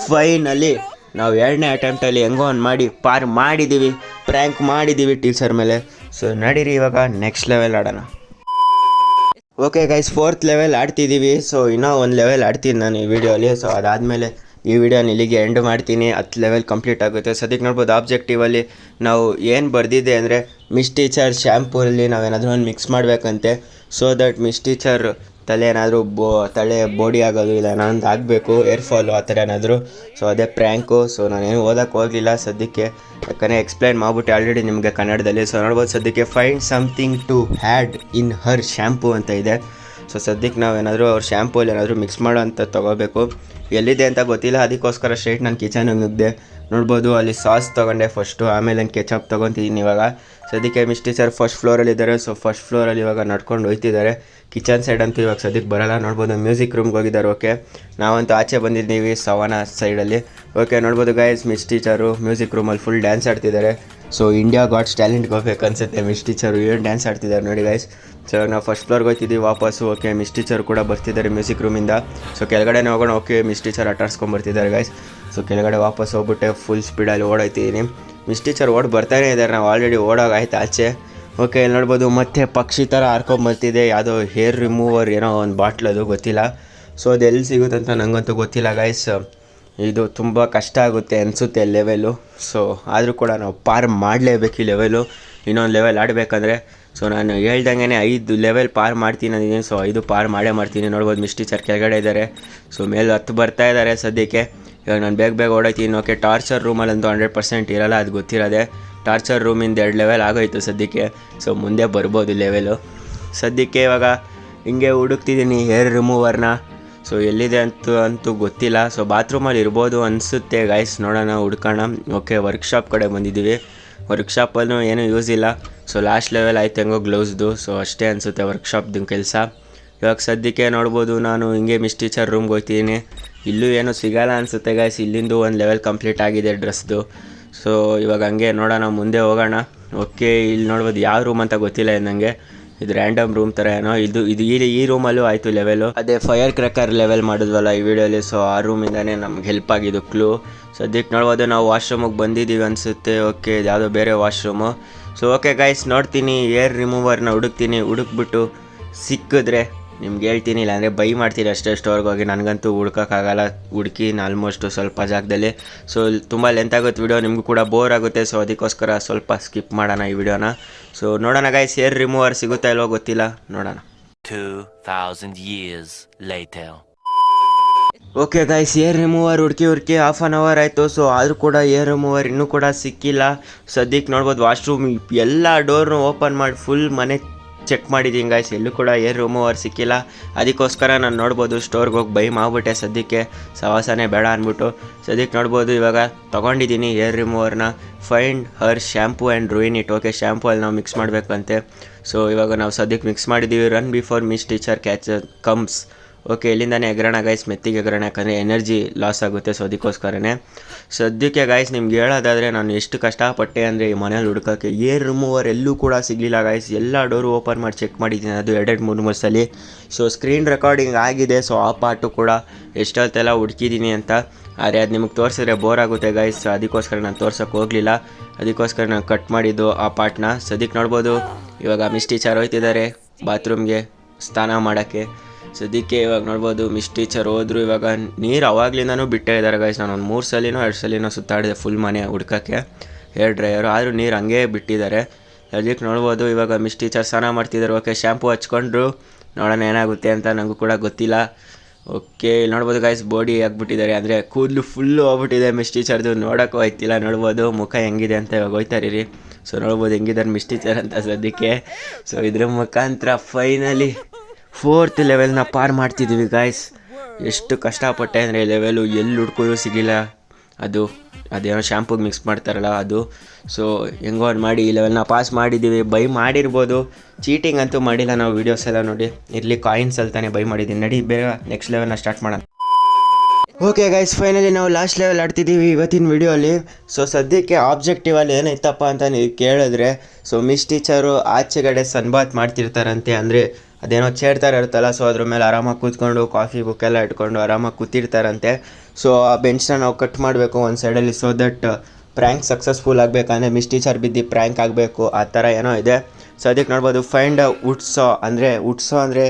ಫೈನಲಿ ನಾವು 2ನೇ ಅಟೆಂಪ್ಟಲ್ಲಿ ಹೆಂಗೋ ಒಂದು ಮಾಡಿ ಪಾರ್ ಮಾಡಿದ್ದೀವಿ, ಪ್ರ್ಯಾಂಕ್ ಮಾಡಿದ್ದೀವಿ ಟೀಚರ್ ಮೇಲೆ. ಸೊ ನಡೀರಿ ಇವಾಗ ನೆಕ್ಸ್ಟ್ ಲೆವೆಲ್ ಆಡೋಣ. ಓಕೆ ಗೈಸ್, 4th ಲೆವೆಲ್ ಆಡ್ತಿದ್ದೀವಿ. ಸೊ ಇನ್ನೂ 1 ಲೆವೆಲ್ ಆಡ್ತೀನಿ ನಾನು ಈ ವಿಡಿಯೋಲಿ. ಸೊ ಅದಾದಮೇಲೆ ಈ ವಿಡಿಯೋನ ಇಲ್ಲಿಗೆ ಎಂಡ್ ಮಾಡ್ತೀನಿ. 10 ಲೆವೆಲ್ ಕಂಪ್ಲೀಟ್ ಆಗುತ್ತೆ. ಸದ್ಯಕ್ಕೆ ನೋಡ್ಬೋದು ಆಬ್ಜೆಕ್ಟಿವಲ್ಲಿ ನಾವು ಏನು ಬರೆದಿದೆ ಅಂದರೆ ಮಿಸ್ ಟೀಚರ್ ಶ್ಯಾಂಪೂಲ್ಲಿ ನಾವೇನಾದರೂ ಒಂದು ಮಿಕ್ಸ್ ಮಾಡಬೇಕಂತೆ. ಸೊ ದಟ್ ಮಿಸ್ ಟೀಚರ್ ತಲೆ ಏನಾದರೂ ತಲೆ ಬೋಡಿ ಆಗೋದು ಇಲ್ಲ ನಾನೊಂದು ಆಗಬೇಕು, ಏರ್ ಫಾಲು ಆ ಥರ ಏನಾದರೂ. ಸೊ ಅದೇ ಪ್ರ್ಯಾಂಕು. ಸೊ ನಾನೇನು ಓದೋಕ್ಕೆ ಹೋಗಲಿಲ್ಲ ಸದ್ಯಕ್ಕೆ, ಯಾಕಂದರೆ ಎಕ್ಸ್ಪ್ಲೈನ್ ಮಾಡಿಬಿಟ್ಟು ಆಲ್ರೆಡಿ ನಿಮಗೆ ಕನ್ನಡದಲ್ಲಿ. ಸೊ ನೋಡ್ಬೋದು ಸದ್ಯಕ್ಕೆ find something to had in her shampoo ಅಂತ ಇದೆ. ಸೊ ಸದ್ಯಕ್ಕೆ ನಾವೇನಾದರೂ ಅವ್ರ ಶ್ಯಾಂಪೂಲ್ಲಿ ಏನಾದರೂ ಮಿಕ್ಸ್ ಮಾಡೋ ಅಂತ ತೊಗೋಬೇಕು. ಎಲ್ಲಿದೆ ಅಂತ ಗೊತ್ತಿಲ್ಲ, ಅದಕ್ಕೋಸ್ಕರ ಸ್ಟ್ರೈಟ್ ನಾನು ಕಿಚನ್ಗೆ ನುಗ್ಗಿದೆ. ನೋಡ್ಬೋದು ಅಲ್ಲಿ ಸಾಸ್ ತೊಗೊಂಡೆ ಫಸ್ಟು, ಆಮೇಲೆ ಕೆಚಪ್ ತೊಗೊತಿದ್ದೀನಿ ಇವಾಗ. ಸದ್ಯಕ್ಕೆ ಮಿಸ್ ಟೀಚರ್ ಫಸ್ಟ್ ಫ್ಲೋರಲ್ಲಿದ್ದಾರೆ. ಸೊ ಫಸ್ಟ್ ಫ್ಲೋರಲ್ಲಿ ಇವಾಗ ನಡ್ಕೊಂಡು ಹೋಗ್ತಿದ್ದಾರೆ. ಕಿಚನ್ ಸೈಡ್ ಅಂತೂ ಇವಾಗ ಸದ್ಯಕ್ಕೆ ಬರೋಲ್ಲ. ನೋಡ್ಬೋದು ಮ್ಯೂಸಿಕ್ ರೂಮ್ಗೆ ಹೋಗಿದ್ದಾರೆ. ಓಕೆ, ನಾವಂತೂ ಆಚೆ ಬಂದಿದ್ದೀವಿ ಸವನ ಸೈಡಲ್ಲಿ. ಓಕೆ, ನೋಡ್ಬೋದು ಗೈಸ್ ಮಿಸ್ ಟೀಚರು ಮ್ಯೂಸಿಕ್ ರೂಮಲ್ಲಿ ಫುಲ್ ಡ್ಯಾನ್ಸ್ ಆಡ್ತಿದ್ದಾರೆ. ಸೊ ಇಂಡಿಯಾ ಗಾಟ್ಸ್ ಟ್ಯಾಲೆಂಟ್ಗೆ ಹೋಗ್ಬೇಕು ಅನ್ಸುತ್ತೆ ಮಿಸ್ ಟೀಚರು, ಏನು ಡ್ಯಾನ್ಸ್ ಆಡ್ತಿದ್ದಾರೆ ನೋಡಿ ಗೈಸ್. ಸೊ ನಾವು ಫಸ್ಟ್ ಫ್ಲೋರ್ಗೆ ಹೋಗ್ತಿದ್ದೀವಿ ವಾಪಸ್ಸು. ಓಕೆ, ಮಿಸ್ ಟೀಚರ್ ಕೂಡ ಬರ್ತಿದ್ದಾರೆ ಮ್ಯೂಸಿಕ್ ರೂಮಿಂದ. ಸೊ ಕೆಳಗಡೆನೇ ಹೋಗೋಣ. ಓಕೆ, ಮಿಸ್ ಟೀಚರ್ ಆಟಾಡ್ಸ್ಕೊಂಬರ್ತಿದ್ದಾರೆ ಗೈಸ್. ಸೊ ಕೆಳಗಡೆ ವಾಪಸ್ ಹೋಗ್ಬಿಟ್ಟೆ ಫುಲ್ ಸ್ಪೀಡಲ್ಲಿ ಓಡಾಯ್ತಿದ್ದೀನಿ. ಮಿಸ್ ಟೀಚರ್ ಬರ್ತಾನೆ ಇದ್ದಾರೆ, ನಾವು ಆಲ್ರೆಡಿ ಓಡೋಗಾಯ್ತು ಆಚೆ. ಓಕೆ, ಇಲ್ಲಿ ನೋಡ್ಬೋದು ಮತ್ತೆ ಪಕ್ಷಿ ಥರ ಹಾರ್ಕೊಂಬರ್ತಿದೆ, ಯಾವುದೋ ಹೇರ್ ರಿಮೂವರ್ ಏನೋ ಒಂದು ಬಾಟ್ಲ್, ಅದು ಗೊತ್ತಿಲ್ಲ. ಸೊ ಅದು ಎಲ್ಲಿ ಸಿಗುತ್ತೆ ಅಂತ ನನಗಂತೂ ಗೊತ್ತಿಲ್ಲ ಗೈಸ್. ಇದು ತುಂಬ ಕಷ್ಟ ಆಗುತ್ತೆ ಅನಿಸುತ್ತೆ ಲೆವೆಲು. ಸೊ ಆದರೂ ಕೂಡ ನಾವು ಪಾರ್ ಮಾಡಲೇಬೇಕು ಈ ಲೆವೆಲು, ಇನ್ನೊಂದು ಲೆವೆಲ್ ಆಡಬೇಕಂದ್ರೆ. ಸೊ ನಾನು ಹೇಳ್ದಂಗೆ 5 ಲೆವೆಲ್ ಪಾರ್ ಮಾಡ್ತೀನಿ ಅಂದಿದ್ದೀನಿ. ಸೊ 5 ಪಾರ್ ಮಾಡೇ ಮಾಡ್ತೀನಿ. ನೋಡ್ಬೋದು ಮಿಸ್ ಟೀಚರ್ ಕೆಳಗಡೆ ಇದ್ದಾರೆ. ಸೊ ಮೇಲೆ 10 ಬರ್ತಾ ಇದ್ದಾರೆ ಸದ್ಯಕ್ಕೆ. ಇವಾಗ ನಾನು ಬೇಗ ಓಡಾಯ್ತೀನಿ. ಓಕೆ, ಟಾರ್ಚರ್ ರೂಮಲ್ಲಂತೂ 100% ಇರೋಲ್ಲ, ಅದು ಗೊತ್ತಿರೋದೆ. ಟಾರ್ಚರ್ ರೂಮಿಂದ 2 ಲೆವೆಲ್ ಆಗೋಯ್ತು ಸದ್ಯಕ್ಕೆ. ಸೊ ಮುಂದೆ ಬರ್ಬೋದು ಲೆವೆಲು. ಸದ್ಯಕ್ಕೆ ಇವಾಗ ಹಿಂಗೆ ಹುಡುಕ್ತಿದ್ದೀನಿ ಹೇರ್ ರಿಮೂವರ್ನ. ಸೊ ಎಲ್ಲಿದೆ ಅಂತೂ ಗೊತ್ತಿಲ್ಲ. ಸೊ ಬಾತ್ರೂಮಲ್ಲಿ ಇರ್ಬೋದು ಅನಿಸುತ್ತೆ ಗೈಸ್, ನೋಡೋಣ ಹುಡ್ಕೋಣ. ಓಕೆ, ವರ್ಕ್ಶಾಪ್ ಕಡೆ ಬಂದಿದ್ದೀವಿ. ವರ್ಕ್ಶಾಪಲ್ಲೂ ಏನೂ ಯೂಸ್ ಇಲ್ಲ. ಸೊ ಲಾಸ್ಟ್ ಲೆವೆಲ್ ಆಯ್ತು ಹೆಂಗೋ ಗ್ಲೌಸ್ದು. ಸೊ ಅಷ್ಟೇ ಅನಿಸುತ್ತೆ ವರ್ಕ್ಶಾಪ್ದು ಕೆಲಸ. ಇವಾಗ ಸದ್ಯಕ್ಕೆ ನೋಡ್ಬೋದು ನಾನು ಹಿಂಗೆ ಮಿಸ್ ಟೀಚರ್ ರೂಮ್ಗೆ ಹೋಗ್ತಿದ್ದೀನಿ. ಇಲ್ಲೂ ಏನೂ ಸಿಗಲ್ಲ ಅನಿಸುತ್ತೆ ಗೈಸ್. ಇಲ್ಲಿಂದು ಒಂದು ಲೆವೆಲ್ ಕಂಪ್ಲೀಟ್ ಆಗಿದೆ ಡ್ರೆಸ್ದು. ಸೊ ಇವಾಗ ಹಂಗೆ ನೋಡೋಣ, ಮುಂದೆ ಹೋಗೋಣ. ಓಕೆ, ಇಲ್ಲಿ ನೋಡ್ಬೋದು ಯಾವ ರೂಮ್ ಅಂತ ಗೊತ್ತಿಲ್ಲ ನನಗೆ. ಇದು ರ್ಯಾಂಡಮ್ ರೂಮ್ ಥರ ಏನೋ. ಇದು ಈ ರೂಮಲ್ಲೂ ಆಯಿತು ಲೆವೆಲು. ಅದೇ ಫೈರ್ ಕ್ರ್ಯಾಕರ್ ಲೆವೆಲ್ ಮಾಡಿದ್ವಲ್ಲ ಈ ವಿಡಿಯೋಲಿ. ಸೊ ಆ ರೂಮಿಂದನೇ ನಮ್ಗೆ ಹೆಲ್ಪ್ ಆಗಿದ್ದು ಕ್ಲೂ. ಸದ್ಯಕ್ಕೆ ನೋಡ್ಬೋದು ನಾವು ವಾಶ್ರೂಮಿಗೆ ಬಂದಿದ್ದೀವಿ ಅನಿಸುತ್ತೆ. ಓಕೆ, ಇದು ಯಾವುದೋ ಬೇರೆ ವಾಶ್ರೂಮು. ಸೊ ಓಕೆ ಗೈಸ್, ನೋಡ್ತೀನಿ ಏರ್ ರಿಮೂವರ್ನ ಹುಡುಕ್ಬಿಟ್ಟು ಸಿಕ್ಕಿದ್ರೆ ನಿಮ್ಗೆ ಹೇಳ್ತೀನಿ, ಇಲ್ಲಾಂದರೆ ಬೈ ಮಾಡ್ತೀನಿ ಅಷ್ಟೇ ಸ್ಟೋರ್ಗೆ ಹೋಗಿ. ನನಗಂತೂ ಹುಡ್ಕೋಕ್ಕಾಗಲ್ಲ, ಹುಡುಕಿನ ಆಲ್ಮೋಸ್ಟು ಸ್ವಲ್ಪ ಜಾಗದಲ್ಲಿ. ಸೊ ತುಂಬ ಲೆಂತ್ ಆಗುತ್ತೆ ವಿಡಿಯೋ, ನಿಮಗೂ ಕೂಡ ಬೋರ್ ಆಗುತ್ತೆ. ಸೊ ಅದಕ್ಕೋಸ್ಕರ ಸ್ವಲ್ಪ ಸ್ಕಿಪ್ ಮಾಡೋಣ ಈ ವಿಡಿಯೋನ. ಸೊ ನೋಡೋಣ ಗೈಸ್, ಏರ್ ರಿಮೂವರ್ ಸಿಗುತ್ತಾ ಇಲ್ವೋ ಗೊತ್ತಿಲ್ಲ, ನೋಡೋಣ. 2000 years later. Okay guys, air remover ಹುಡುಕಿ ಹಾಫ್ ಆನ್ ಅವರ್ ಆಯಿತು. ಸೊ ಆದರೂ ಕೂಡ ಏರ್ ರಿಮೂವರ್ ಇನ್ನೂ ಕೂಡ ಸಿಕ್ಕಿಲ್ಲ. ಸದ್ಯಕ್ಕೆ ನೋಡ್ಬೋದು ವಾಶ್ರೂಮ್ ಎಲ್ಲ ಡೋರ್ನು ಓಪನ್ ಮಾಡಿ ಫುಲ್ ಮನೆ ಚೆಕ್ ಮಾಡಿದ್ದೀನಿ ಗೈಸ್, ಎಲ್ಲೂ ಕೂಡ ಏರ್ ರಿಮೂವರ್ ಸಿಕ್ಕಿಲ್ಲ. ಅದಕ್ಕೋಸ್ಕರ ನಾನು ನೋಡ್ಬೋದು ಸ್ಟೋರ್ಗೆ ಹೋಗಿ ಬೈ ಮಾಡಿಬಿಟ್ಟೆ ಸದ್ಯಕ್ಕೆ, ಸವಾಸನೆ ಬೇಡ ಅಂದ್ಬಿಟ್ಟು. ಸದ್ಯಕ್ಕೆ ನೋಡ್ಬೋದು ಇವಾಗ ತೊಗೊಂಡಿದ್ದೀನಿ ಏರ್ ರಿಮೂವರ್ನ. Find her shampoo and ruin it. Okay, shampoo ಅಲ್ಲಿ ನಾವು ಮಿಕ್ಸ್ ಮಾಡಬೇಕಂತೆ. ಸೊ ಇವಾಗ ನಾವು ಸದ್ಯಕ್ಕೆ ಮಿಕ್ಸ್ ಮಾಡಿದ್ದೀವಿ. Run before miss teacher catch comes. Okay, ಇಲ್ಲಿಂದಾನೆ ಎಗರೋಣ ಗೈಸ್, ಮೆತ್ತಿಗೆ ಎಗರೋಣ, ಯಾಕಂದರೆ ಎನರ್ಜಿ ಲಾಸ್ ಆಗುತ್ತೆ. ಸೊ ಅದಕ್ಕೋಸ್ಕರನೇ ಸದ್ಯಕ್ಕೆ ಗೈಸ್ ನಿಮ್ಗೆ ಹೇಳೋದಾದರೆ ನಾನು ಎಷ್ಟು ಕಷ್ಟಪಟ್ಟೆ ಅಂದರೆ ಈ ಮನೇಲಿ ಹುಡ್ಕೋಕ್ಕೆ ಏರ್ ರಿಮೂವರ್ ಎಲ್ಲೂ ಕೂಡ ಸಿಗಲಿಲ್ಲ ಗೈಸ್. ಎಲ್ಲ ಡೋರು ಓಪನ್ ಮಾಡಿ ಚೆಕ್ ಮಾಡಿದ್ದೀನಿ, ಅದು 2-3 ಸಲ. ಸೊ ಸ್ಕ್ರೀನ್ ರೆಕಾರ್ಡಿಂಗ್ ಆಗಿದೆ. ಸೊ ಆ ಪಾರ್ಟು ಕೂಡ ಎಷ್ಟೊತ್ತೆಲ್ಲ ಹುಡುಕಿದ್ದೀನಿ ಅಂತ. ಆದರೆ ಅದು ನಿಮಗೆ ತೋರಿಸಿದ್ರೆ ಬೋರ್ ಆಗುತ್ತೆ ಗೈಸ್. ಅದಕ್ಕೋಸ್ಕರ ನಾನು ತೋರ್ಸೋಕ್ಕೆ ಹೋಗಲಿಲ್ಲ, ಅದಕ್ಕೋಸ್ಕರ ನಾನು ಕಟ್ ಮಾಡಿದ್ದು ಆ ಪಾರ್ಟ್ನ. ಸದ್ಯಕ್ಕೆ ನೋಡ್ಬೋದು ಇವಾಗ ಮಿಸ್ ಟೀಚರ್ ಹೋಗ್ತಿದ್ದಾರೆ ಬಾತ್ರೂಮ್ಗೆ ಸ್ನಾನ ಮಾಡೋಕ್ಕೆ. ಸದ್ಯಕ್ಕೆ ಇವಾಗ ನೋಡ್ಬೋದು ಮಿಸ್ ಟೀಚರ್ ಹೋದ್ರು. ಇವಾಗ ನೀರು ಅವಾಗ್ಲಿಂದನೂ ಬಿಟ್ಟೇ ಇದ್ದಾರೆ ಗೈಸ್. ನಾನು ಒಂದು 3 ಸಲಿನೋ 2 ಸಲಿನೋ ಸುತ್ತಾಡಿದೆ ಫುಲ್ ಮನೆ ಹುಡ್ಕೋಕ್ಕೆ ಹೇರ್ ಡ್ರೈಯರು, ಆದರೂ ನೀರು ಹಂಗೇ ಬಿಟ್ಟಿದ್ದಾರೆ. ಸದ್ಯಕ್ಕೆ ನೋಡ್ಬೋದು ಇವಾಗ ಮಿಸ್ ಟೀಚರ್ ಸ್ನಾನ ಮಾಡ್ತಿದ್ದಾರೆ. ಓಕೆ, ಶ್ಯಾಂಪು ಹಚ್ಕೊಂಡ್ರು, ನೋಡೋಣ ಏನಾಗುತ್ತೆ ಅಂತ, ನನಗೂ ಕೂಡ ಗೊತ್ತಿಲ್ಲ. ಓಕೆ, ಇಲ್ಲಿ ನೋಡ್ಬೋದು ಗೈಸ್ ಬಾಡಿ ಆಗಿಬಿಟ್ಟಿದ್ದಾರೆ, ಅಂದರೆ ಕೂದಲು ಫುಲ್ಲು ಹೋಗ್ಬಿಟ್ಟಿದೆ ಮಿಸ್ ಟೀಚರ್ದು, ನೋಡೋಕ್ಕೂ ಹೋಯ್ತಿಲ್ಲ. ನೋಡ್ಬೋದು ಮುಖ ಹೆಂಗಿದೆ ಅಂತ ಇವಾಗ ಹೋಯ್ತಾರೀ. ಸೊ ನೋಡ್ಬೋದು ಹೆಂಗಿದ್ದಾರೆ ಮಿಸ್ ಟೀಚರ್ ಅಂತ ಸದ್ಯಕ್ಕೆ. ಸೊ ಇದ್ರ ಮುಖಾಂತರ ಫೈನಲಿ 4th ಲೆವೆಲ್ನ ಪಾರ್ ಮಾಡ್ತಿದ್ದೀವಿ ಗಾಯ್ಸ್. ಎಷ್ಟು ಕಷ್ಟಪಟ್ಟೆ ಅಂದರೆ ಲೆವೆಲು ಎಲ್ಲಿ ಹುಡ್ಕೋದು ಸಿಗಿಲ್ಲ. ಅದೇನೋ ಶ್ಯಾಂಪೂಗೆ ಮಿಕ್ಸ್ ಮಾಡ್ತಾರಲ್ಲ ಅದು. ಸೊ ಹೆಂಗೋ ಒಂದು ಮಾಡಿ ಈ ಲೆವೆಲ್ನ ಪಾಸ್ ಮಾಡಿದ್ದೀವಿ. ಬೈ ಮಾಡಿರ್ಬೋದು, ಚೀಟಿಂಗ್ ಅಂತೂ ಮಾಡಿಲ್ಲ ನಾವು. ವೀಡಿಯೋಸ್ ಎಲ್ಲ ನೋಡಿ ಇರಲಿ, ಕಾಯಿನ್ಸ್ ಅಲ್ತಾನೆ ಬೈ ಮಾಡಿದ್ದೀನಿ. ನಡಿ ಬೇಗ ನೆಕ್ಸ್ಟ್ ಲೆವೆಲ್ನ ಸ್ಟಾರ್ಟ್ ಮಾಡೋಣ. ಓಕೆ ಗೈಸ್, ಫೈನಲಿ ನಾವು ಲಾಸ್ಟ್ ಲೆವೆಲ್ ಆಡ್ತಿದ್ದೀವಿ ಇವತ್ತಿನ ವಿಡಿಯೋಲಿ. ಸೊ ಸದ್ಯಕ್ಕೆ ಆಬ್ಜೆಕ್ಟಿವಲ್ಲಿ ಏನಿತ್ತಪ್ಪ ಅಂತ ನೀವು ಕೇಳಿದ್ರೆ, ಸೊ ಮಿಸ್ ಟೀಚರು ಆಚೆಗಡೆ ಸನ್ಬಾತ್ ಮಾಡ್ತಿರ್ತಾರಂತೆ, ಅಂದರೆ ಅದೇನೋ ಚೇರ್ ಥರ ಇರುತ್ತಲ್ಲ. ಸೊ ಅದ್ರ ಮೇಲೆ ಆರಾಮಾಗಿ ಕೂತ್ಕೊಂಡು ಕಾಫಿ ಬುಕ್ಕೆಲ್ಲ ಇಟ್ಕೊಂಡು ಆರಾಮಾಗಿ ಕೂತಿರ್ತಾರಂತೆ. ಸೊ ಆ ಬೆಂಚ್ನ ನಾವು ಕಟ್ ಮಾಡಬೇಕು ಒಂದು ಸೈಡಲ್ಲಿ, ಸೊ ದಟ್ ಪ್ರ್ಯಾಂಕ್ ಸಕ್ಸಸ್ಫುಲ್ ಆಗಬೇಕಂದ್ರೆ ಮಿಸ್ ಟೀಚರ್ ಬಿದ್ದು ಪ್ರ್ಯಾಂಕ್ ಆಗಬೇಕು, ಆ ಥರ ಏನೋ ಇದೆ. ಸೊ ಅದಕ್ಕೆ ನೋಡ್ಬೋದು ಫೈಂಡ್ ವುಡ್ಸೋ ಅಂದರೆ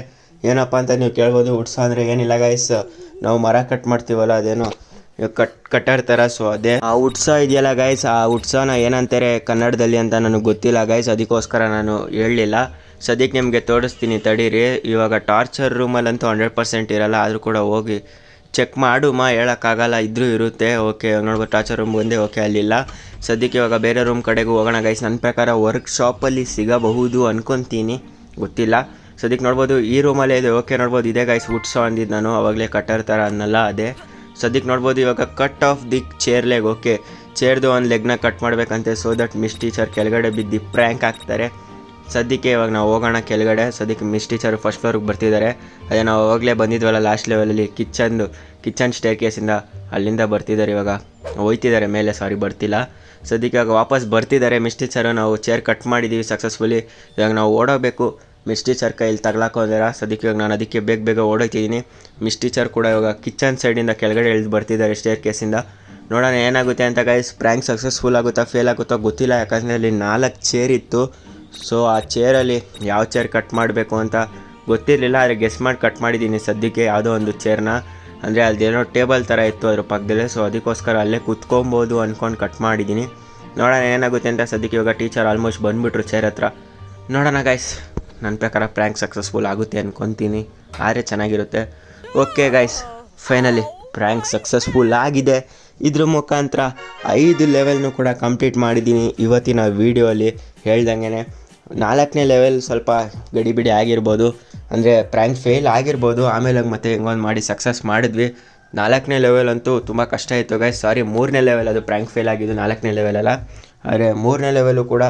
ಏನಪ್ಪ ಅಂತ ನೀವು ಕೇಳ್ಬೋದು. ವುಡ್ಸೋ ಅಂದರೆ ಏನಿಲ್ಲ ಗೈಸ್, ನಾವು ಮರ ಕಟ್ ಮಾಡ್ತೀವಲ್ಲ ಅದೇನೋ ಕಟ್ಟರ್ ಥರ. ಸೊ ಅದೇ ಆ ವುಡ್ಸೋ ಇದೆಯಲ್ಲ ಗೈಸ್, ಆ ವುಡ್ಸೋನ ಏನಂತಾರೆ ಕನ್ನಡದಲ್ಲಿ ಅಂತ ನನಗೆ ಗೊತ್ತಿಲ್ಲ ಗೈಸ್, ಅದಕ್ಕೋಸ್ಕರ ನಾನು ಹೇಳಲಿಲ್ಲ. ಸದ್ಯಕ್ಕೆ ನಿಮಗೆ ತೋರಿಸ್ತೀನಿ ತಡೀರಿ. ಇವಾಗ ಟಾರ್ಚರ್ ರೂಮಲ್ಲಂತೂ 100% ಇರೋಲ್ಲ, ಆದರೂ ಕೂಡ ಹೋಗಿ ಚೆಕ್ ಮಾಡುಮ್ಮ, ಹೇಳೋಕ್ಕಾಗಲ್ಲ, ಇದ್ರೂ ಇರುತ್ತೆ. ಓಕೆ, ನೋಡ್ಬೋದು ಟಾರ್ಚರ್ ರೂಮ್ ಬಂದೆ. ಓಕೆ, ಅಲ್ಲಿಲ್ಲ. ಸದ್ಯಕ್ಕೆ ಇವಾಗ ಬೇರೆ ರೂಮ್ ಕಡೆಗೂ ಹೋಗೋಣ ಗೈಸ್. ನನ್ನ ಪ್ರಕಾರ ವರ್ಕ್ಶಾಪಲ್ಲಿ ಸಿಗಬಹುದು ಅನ್ಕೊತೀನಿ, ಗೊತ್ತಿಲ್ಲ. ಸದ್ಯಕ್ಕೆ ನೋಡ್ಬೋದು ಈ ರೂಮಲ್ಲೇ ಇದೆ. ಓಕೆ, ನೋಡ್ಬೋದು ಇದೆ ಗೈಸ್ ವುಡ್ಸೋ ಅಂದಿದ್ದು ನಾನು ಅವಾಗಲೇ, ಕಟ್ಟರ್ ಥರ ಅನ್ನಲ್ಲ ಅದೇ. ಸದ್ಯಕ್ಕೆ ನೋಡ್ಬೋದು ಇವಾಗ cut off the chair leg. Okay, ಚೇರ್ದು ಒಂದು ಲೆಗ್ನ ಕಟ್ ಮಾಡಬೇಕಂತೆ, ಸೊ ದಟ್ ಮಿಸ್ ಟೀಚರ್ ಕೆಳಗಡೆ ಬಿದ್ದು ಪ್ರ್ಯಾಂಕ್ ಆಗ್ತಾರೆ. ಸದ್ಯಕ್ಕೆ ಇವಾಗ ನಾವು ಹೋಗೋಣ ಕೆಳಗಡೆ. ಸದ್ಯಕ್ಕೆ ಮಿಸ್ ಟೀಚರು ಫಸ್ಟ್ ಫ್ಲೋರಿಗೆ ಬರ್ತಿದ್ದಾರೆ. ಅದೇ ನಾವು ಅವಾಗಲೇ ಬಂದಿದ್ವಲ್ಲ ಲಾಸ್ಟ್ ಲೆವೆಲಲ್ಲಿ, ಕಿಚನ್ ಸ್ಟೇರ್ ಕೇಸಿಂದ ಅಲ್ಲಿಂದ ಬರ್ತಿದ್ದಾರೆ. ಇವಾಗ ಹೋಯ್ತಿದ್ದಾರೆ ಮೇಲೆ, ಬರ್ತಿಲ್ಲ. ಸದ್ಯಕ್ಕೆ ಇವಾಗ ವಾಪಸ್ ಬರ್ತಿದ್ದಾರೆ ಮಿಸ್ ಟೀಚರು. ನಾವು ಚೇರ್ ಕಟ್ ಮಾಡಿದ್ದೀವಿ ಸಕ್ಸಸ್ಫುಲಿ. ಇವಾಗ ನಾವು ಓಡೋಗಬೇಕು, ಮಿಸ್ ಟೀಚರ್ ಕೈಯಲ್ಲಿ ತಗ್ಲಾಕೋದಾರ. ಸದ್ಯಕ್ಕೆ ಇವಾಗ ನಾನು ಅದಕ್ಕೆ ಬೇಗ ಓಡೋಗ್ತಿದ್ದೀನಿ. ಮಿಸ್ ಟೀಚರ್ ಕೂಡ ಇವಾಗ ಕಿಚನ್ ಸೈಡಿಂದ ಕೆಳಗಡೆ ಇಳಿದು ಬರ್ತಿದ್ದಾರೆ ಸ್ಟೇರ್ ಕೇಸಿಂದ. ನೋಡೋಣ ಏನಾಗುತ್ತೆ ಅಂತ ಗೈಸ್. ಪ್ರ್ಯಾಂಕ್ ಸಕ್ಸಸ್ಫುಲ್ ಆಗುತ್ತಾ ಫೇಲ್ ಆಗುತ್ತೋ ಗೊತ್ತಿಲ್ಲ, ಯಾಕಂದರೆ ಅಲ್ಲಿ 4 ಚೇರ್ ಇತ್ತು. ಸೊ ಆ ಚೇರಲ್ಲಿ ಯಾವ ಚೇರ್ ಕಟ್ ಮಾಡಬೇಕು ಅಂತ ಗೊತ್ತಿರಲಿಲ್ಲ, ಆದರೆ ಗೆಸ್ ಮಾಡಿ ಕಟ್ ಮಾಡಿದ್ದೀನಿ ಸದ್ಯಕ್ಕೆ ಯಾವುದೋ ಒಂದು ಚೇರ್ನ. ಅಂದರೆ ಅದೇನೋ ಟೇಬಲ್ ಥರ ಇತ್ತು ಅದ್ರ ಪಕ್ಕದಲ್ಲೇ. ಸೊ ಅದಕ್ಕೋಸ್ಕರ ಅಲ್ಲೇ ಕೂತ್ಕೊಬೋದು ಅಂದ್ಕೊಂಡು ಕಟ್ ಮಾಡಿದ್ದೀನಿ. ನೋಡೋಣ ಏನಾಗುತ್ತೆ ಅಂತ. ಸದ್ಯಕ್ಕೆ ಇವಾಗ ಟೀಚರ್ ಆಲ್ಮೋಸ್ಟ್ ಬಂದುಬಿಟ್ರು ಚೇರ್ ಹತ್ರ. ನೋಡೋಣ ಗೈಸ್, ನನ್ನ ಪ್ರಕಾರ ಪ್ರ್ಯಾಂಕ್ ಸಕ್ಸಸ್ಫುಲ್ ಆಗುತ್ತೆ ಅಂದ್ಕೊತೀನಿ, ಆದರೆ ಚೆನ್ನಾಗಿರುತ್ತೆ. Okay guys, finally prank successful ಆಗಿದೆ. ಇದ್ರ ಮುಖಾಂತರ 5 ಲೆವೆಲ್ನು ಕೂಡ ಕಂಪ್ಲೀಟ್ ಮಾಡಿದ್ದೀನಿ ಇವತ್ತಿನ ವೀಡಿಯೋಲಿ. ಹೇಳ್ದಂಗೆ 4ನೇ ಲೆವೆಲ್ ಸ್ವಲ್ಪ ಗಡಿಬಿಡಿ ಆಗಿರ್ಬೋದು, ಅಂದರೆ ಪ್ರ್ಯಾಂಕ್ ಫೇಲ್ ಆಗಿರ್ಬೋದು. ಆಮೇಲೆ ಮತ್ತೆ ಹೆಂಗೊಂದು ಮಾಡಿ ಸಕ್ಸಸ್ ಮಾಡಿದ್ವಿ. 4ನೇ ಲೆವೆಲ್ ಅಂತೂ ತುಂಬ ಕಷ್ಟ ಇತ್ತು ಗೈಸ್. 3ನೇ ಲೆವೆಲ್ ಅದು ಪ್ರ್ಯಾಂಕ್ ಫೇಲ್ ಆಗಿದ್ದು, 4ನೇ ಲೆವೆಲಲ್ಲ. ಆದರೆ 3ನೇ ಲೆವೆಲು ಕೂಡ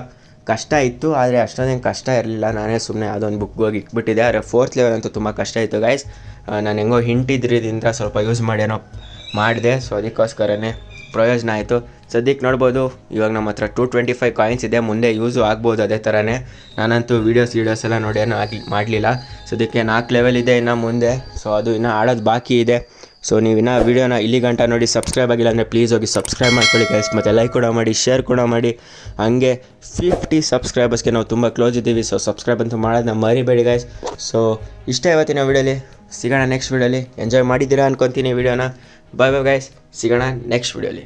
ಕಷ್ಟ ಇತ್ತು, ಆದರೆ ಅಷ್ಟೊಂದೇನು ಕಷ್ಟ ಇರಲಿಲ್ಲ. ನಾನೇ ಸುಮ್ಮನೆ ಅದೊಂದು ಬುಕ್ ಹೋಗಿ ಇಟ್ಬಿಟ್ಟಿದ್ದೆ. ಆದರೆ 4th ಲೆವೆಲ್ ಅಂತೂ ತುಂಬ ಕಷ್ಟ ಇತ್ತು ಗೈಸ್. ನಾನು ಹೆಂಗೋ ಹಿಂಟಿದ್ರಿಂದ ಸ್ವಲ್ಪ ಯೂಸ್ ಮಾಡ್ಯಾನೋ ಮಾಡಿದೆ. ಸೊ ಅದಕ್ಕೋಸ್ಕರನೇ ಪ್ರಯೋಜನ ಆಯಿತು. ಸದ್ಯಕ್ಕೆ ನೋಡ್ಬೋದು ಇವಾಗ ನಮ್ಮ ಹತ್ರ 225 ಕಾಯಿನ್ಸ್ ಇದೆ. ಮುಂದೆ ಯೂಸು ಆಗ್ಬೋದು ಅದೇ ಥರನೇ. ನಾನಂತೂ ವೀಡಿಯೋಸ್ ಎಲ್ಲ ನೋಡ್ಯಾನೋ ಮಾಡಲಿಲ್ಲ. ಸದ್ಯಕ್ಕೆ 4 ಲೆವೆಲ್ ಇದೆ ಇನ್ನು ಮುಂದೆ. ಸೊ ಅದು ಇನ್ನೂ ಆಡೋದು ಬಾಕಿ ಇದೆ. ಸೊ ನೀವು ಇನ್ನೂ ವೀಡಿಯೋನ ಇಲ್ಲಿ ಗಂಟ ನೋಡಿ ಸಬ್ಸ್ಕ್ರೈಬ್ ಆಗಿಲ್ಲ ಅಂದರೆ ಪ್ಲೀಸ್ ಹೋಗಿ ಸಬ್ಸ್ಕ್ರೈಬ್ ಮಾಡ್ಕೊಳ್ಳಿ ಗೈಸ್. ಮತ್ತು ಲೈಕ್ ಕೂಡ ಮಾಡಿ, ಶೇರ್ ಕೂಡ ಮಾಡಿ. ಹಂಗೆ 50 ಸಬ್ಸ್ಕ್ರೈಬರ್ಸ್ಗೆ ನಾವು ತುಂಬ ಕ್ಲೋಸ್ ಇದ್ದೀವಿ. ಸೊ ಸಬ್ಸ್ಕ್ರೈಬ್ ಅಂತೂ ಮಾಡೋದನ್ನ ಮರಿಬೇಡಿ ಗೈಸ್. ಸೊ ಇಷ್ಟೇ ಇವತ್ತಿನ ವೀಡಿಯೋಲಿ. ಸಿಗೋಣ ನೆಕ್ಸ್ಟ್ ವೀಡಿಯೋಲಿ. ಎಂಜಾಯ್ ಮಾಡಿದ್ದೀರಾ ಅನ್ಕೊತೀನಿ ವೀಡಿಯೋನ. ಬಾಯ್ ಬಾಯ್ ಗೈಸ್. ಸಿಗೋಣ ನೆಕ್ಸ್ಟ್ ವೀಡಿಯೋಲಿ.